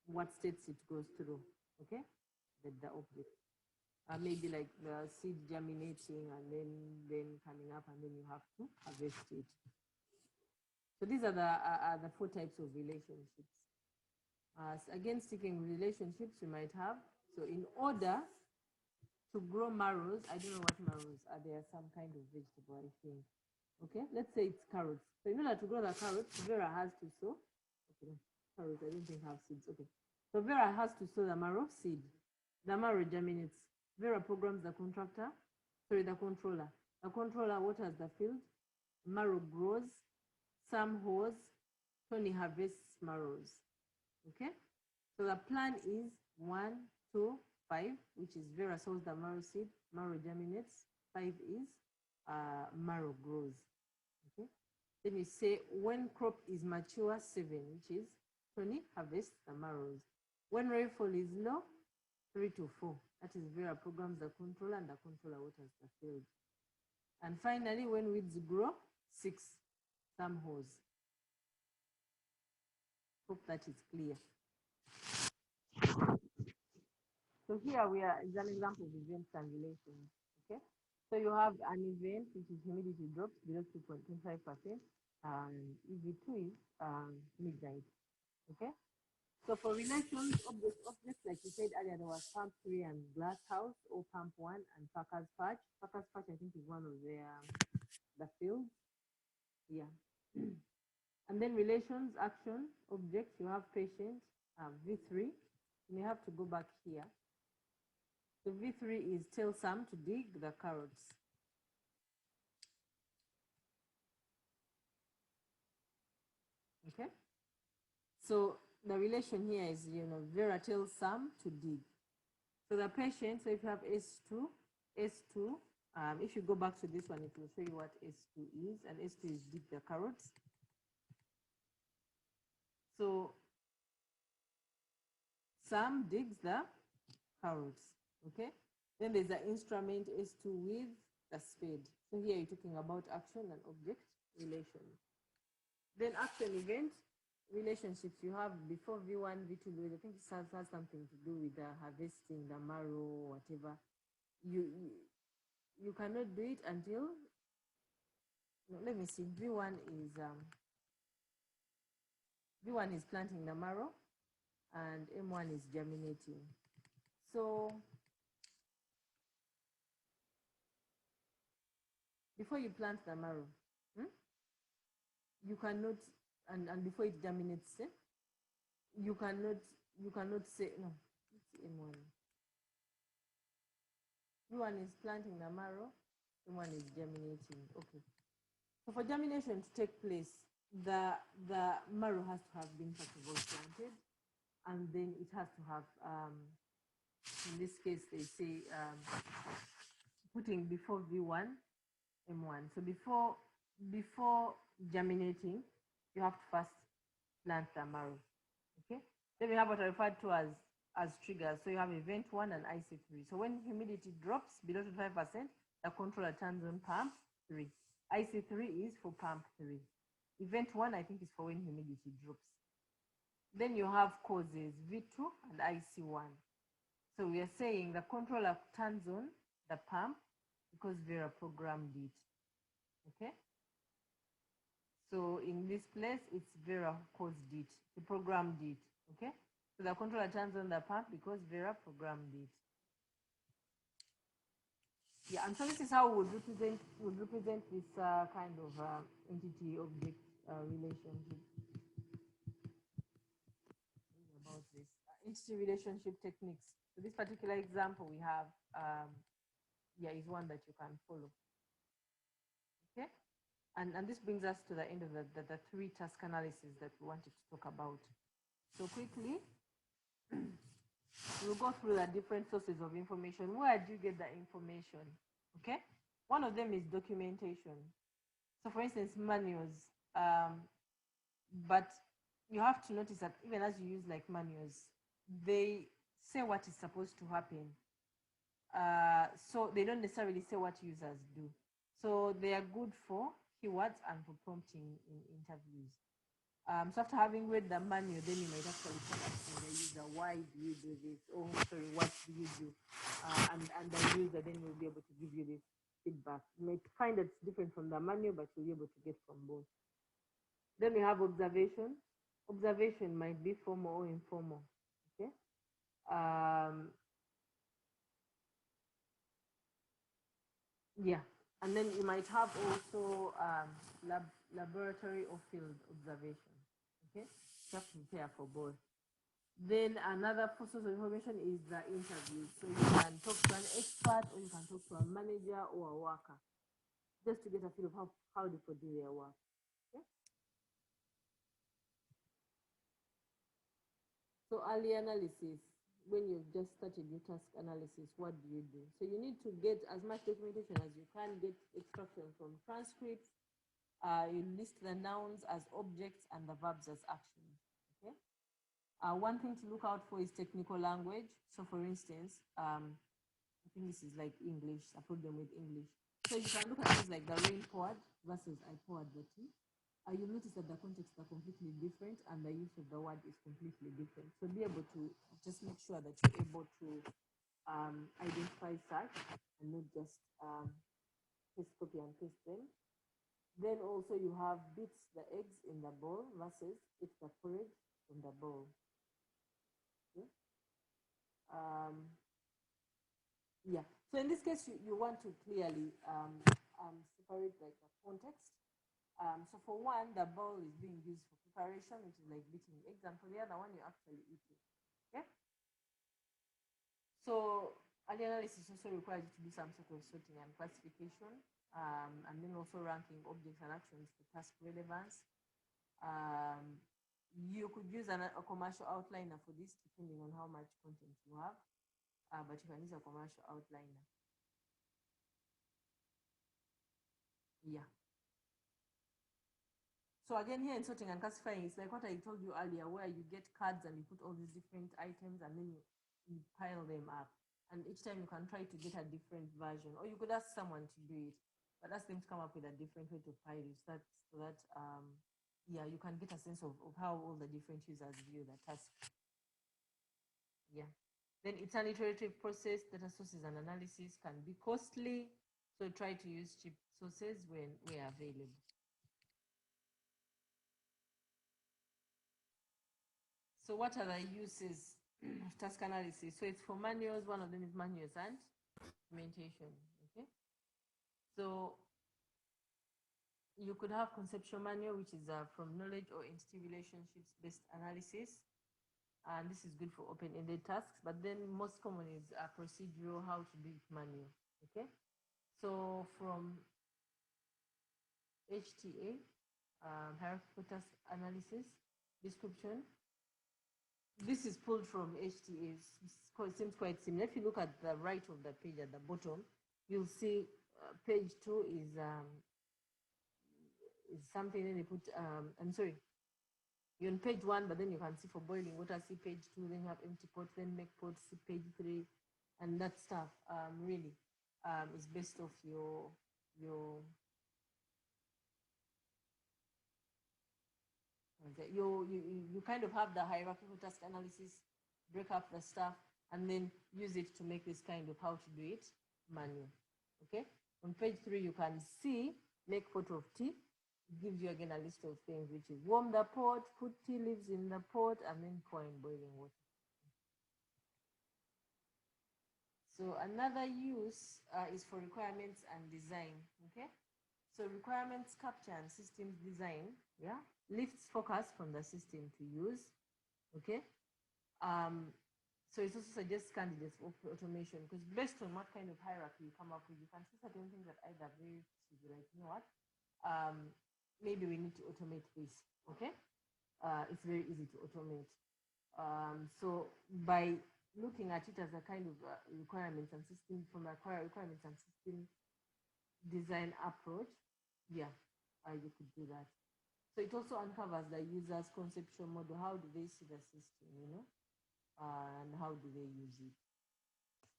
what states it goes through. Okay, the object. Maybe like the seed germinating and then coming up, and then you have to harvest it. So these are the 4 types of relationships. Again, sticking with relationships, you might have, so in order to grow marrows, I don't know what marrows are, they are some kind of vegetable, I think. Okay, let's say it's carrots. So in order to grow the carrots, Vera has to sow, okay, carrots, I don't think have seeds, okay. So Vera has to sow the marrow seed. The marrow germinates. Vera programs the controller. The controller waters the field. Marrow grows. Sam hoes. Tony harvests marrows. Okay? So the plan is 1, 2, 5, which is Vera sows the marrow seed. Marrow germinates. 5 is marrow grows. Okay? Then you say when crop is mature, 7, which is Tony harvests the marrows. When rainfall is low, 3 to 4. That is Vera programs the controller, and the controller waters the field. And finally, when weeds grow, 6, Sam hoes. Hope that is clear. So here we are, is an example of events and relations. Okay. So you have an event which is humidity drops below 2.25%, and EV2 is midnight. Okay. So for relations, objects, like you said earlier, there was pump 3 and glass house, or pump 1 and Parker's patch. Parker's patch, I think, is one of the fields. Yeah. And then relations, action, objects, you have patient, V3. You have to go back here. So V3 is tell Sam to dig the carrots. Okay. So the relation here is, Vera tells Sam to dig. So the patient, so if you have S2, if you go back to this one, it will show you what S2 is, and S2 is dig the carrots. So Sam digs the carrots, okay? Then there's the instrument S2 with the spade. So here you're talking about action and object relation. Then action event relationships you have before V1, V2, I think it has something to do with the harvesting, the marrow, whatever. You cannot do it until, no, let me see, V1 is planting the marrow, and M1 is germinating. So before you plant the marrow, you cannot, and before it germinates, you cannot say, no, it's M1. V1 is planting the marrow, One is germinating. Okay. So for germination to take place, the marrow has to have been first of all planted, and then it has to have, in this case, they say putting before V1, M1. So before germinating, you have to first plant the marrow. Okay. Then we have what are referred to as triggers. So you have event 1 and IC3. So when humidity drops below 25%, the controller turns on pump 3. IC3 is for pump 3. Event 1, I think, is for when humidity drops. Then you have causes V2 and IC1. So we are saying the controller turns on the pump because Vera programmed it. Okay. So in this place, it's Vera who caused it, he programmed it. Okay. So the controller turns on the pump because Vera programmed it. Yeah, and so this is how we would represent this kind of entity object relationship. About this entity relationship techniques. So this particular example we have, is one that you can follow. Okay, and this brings us to the end of the 3 task analysis that we wanted to talk about. So quickly, we'll go through the different sources of information. Where do you get the information? Okay, one of them is documentation. So for instance, manuals, but you have to notice that even as you use like manuals, they say what is supposed to happen. So they don't necessarily say what users do. So they are good for keywords and for prompting in interviews. So after having read the manual, then you might actually start asking the user, why do you do this? Oh, sorry, what do you do? And the user then will be able to give you this feedback. You might find that it's different from the manual, but you'll be able to get from both. Then we have observation. Observation might be formal or informal. Okay. Yeah. And then you might have also laboratory or field observation. Okay, you have to prepare for both. Then another source of information is the interview. So you can talk to an expert, or you can talk to a manager or a worker, just to get a feel of how people do their work. Okay? So early analysis, when you've just started your task analysis, what do? So you need to get as much documentation as you can, get extraction from transcripts. You list the nouns as objects and the verbs as actions. Okay. One thing to look out for is technical language. So for instance, I think this is like English. I put them with English. So you can look at things like the rain poured versus I poured the tea. You'll notice that the contexts are completely different and the use of the word is completely different. So be able to just make sure that you're able to identify such and not just paste, copy and paste them. Then also you have beats the eggs in the bowl versus eat the porridge in the bowl. Okay. Yeah. So in this case, you want to clearly separate like the context. So for one, the bowl is being used for preparation, which is like beating eggs, and for the other one, you're actually eating. Okay. So early analysis also requires you to do some sort of sorting and classification. And then also ranking objects and actions for task relevance. You could use a commercial outliner for this, depending on how much content you have, but you can use a commercial outliner. Yeah. So again, here in sorting and classifying, it's like what I told you earlier, where you get cards and you put all these different items and then you pile them up. And each time you can try to get a different version, or you could ask someone to do it. But ask them to come up with a different way to file it, so that you can get a sense of how all the different users view the task. Yeah. Then it's an iterative process. Data sources and analysis can be costly, so try to use cheap sources when available. So what are the uses of task analysis? So it's for manuals. One of them is manuals and documentation. Okay. So you could have conceptual manual, which is from knowledge or entity relationships based analysis. And this is good for open-ended tasks, but then most common is procedural, how to do it manual. Okay. So from HTA, hierarchical task analysis, description. This is pulled from HTA. It seems quite similar. If you look at the right of the page at the bottom, you'll see page 2 is something, and they put, I'm sorry, you're on page 1, but then you can see for boiling water, see page 2, then you have empty pot, then make pot, see page 3, and that stuff really is based off your you kind of have the hierarchical task analysis, break up the stuff, and then use it to make this kind of how to do it manual. Okay, on page 3 you can see make pot of tea. It gives you again a list of things, which is warm the pot, put tea leaves in the pot, and then pour in boiling water. So another use is for requirements and design. Okay, so requirements capture and systems design, yeah, lifts focus from the system to use. Okay, so it also suggests candidates for automation, because based on what kind of hierarchy you come up with, you can see certain things that either very like, you know what, maybe we need to automate this. Okay, it's very easy to automate. So by looking at it as a kind of requirements and system, from a requirements and system design approach, yeah, you could do that. So it also uncovers the user's conceptual model. How do they see the system, you know, and how do they use it?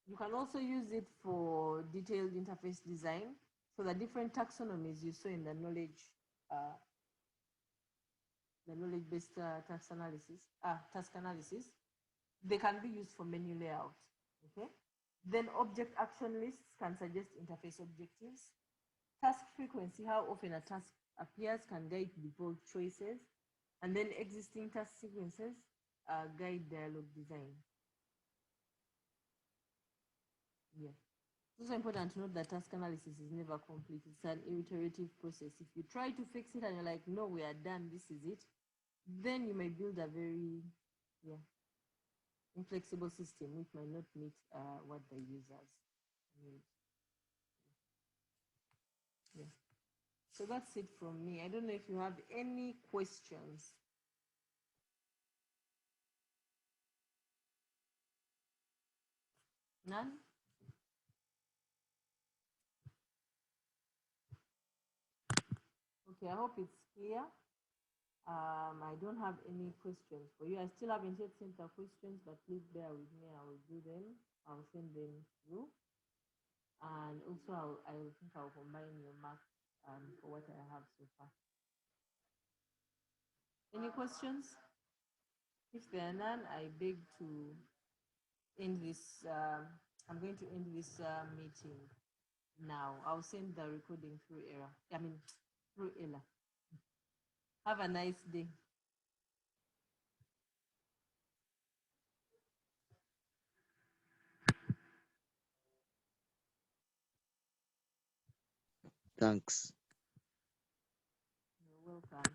You can also use it for detailed interface design. So the different taxonomies you saw in the knowledge-based task analysis, they can be used for menu layout. Okay. Then object action lists can suggest interface objectives. Task frequency, how often a task appears, can guide default choices. And then existing task sequences guide dialogue design. Yeah. It's also important to note that task analysis is never complete. It's an iterative process. If you try to fix it and you're like, no, we are done, this is it, then you may build a very inflexible system which might not meet what the users need. Yeah. So that's it from me. I don't know if you have any questions. None? Okay, I hope it's clear. I don't have any questions for you. I still haven't yet sent the questions, but please bear with me. I will do them. I'll send them through. And also, I think I'll combine your marks for what I have so far. Any questions? If there are none, I beg to end this. I'm going to end this meeting now. I'll send the recording through through Ella. Have a nice day. Thanks. You're welcome.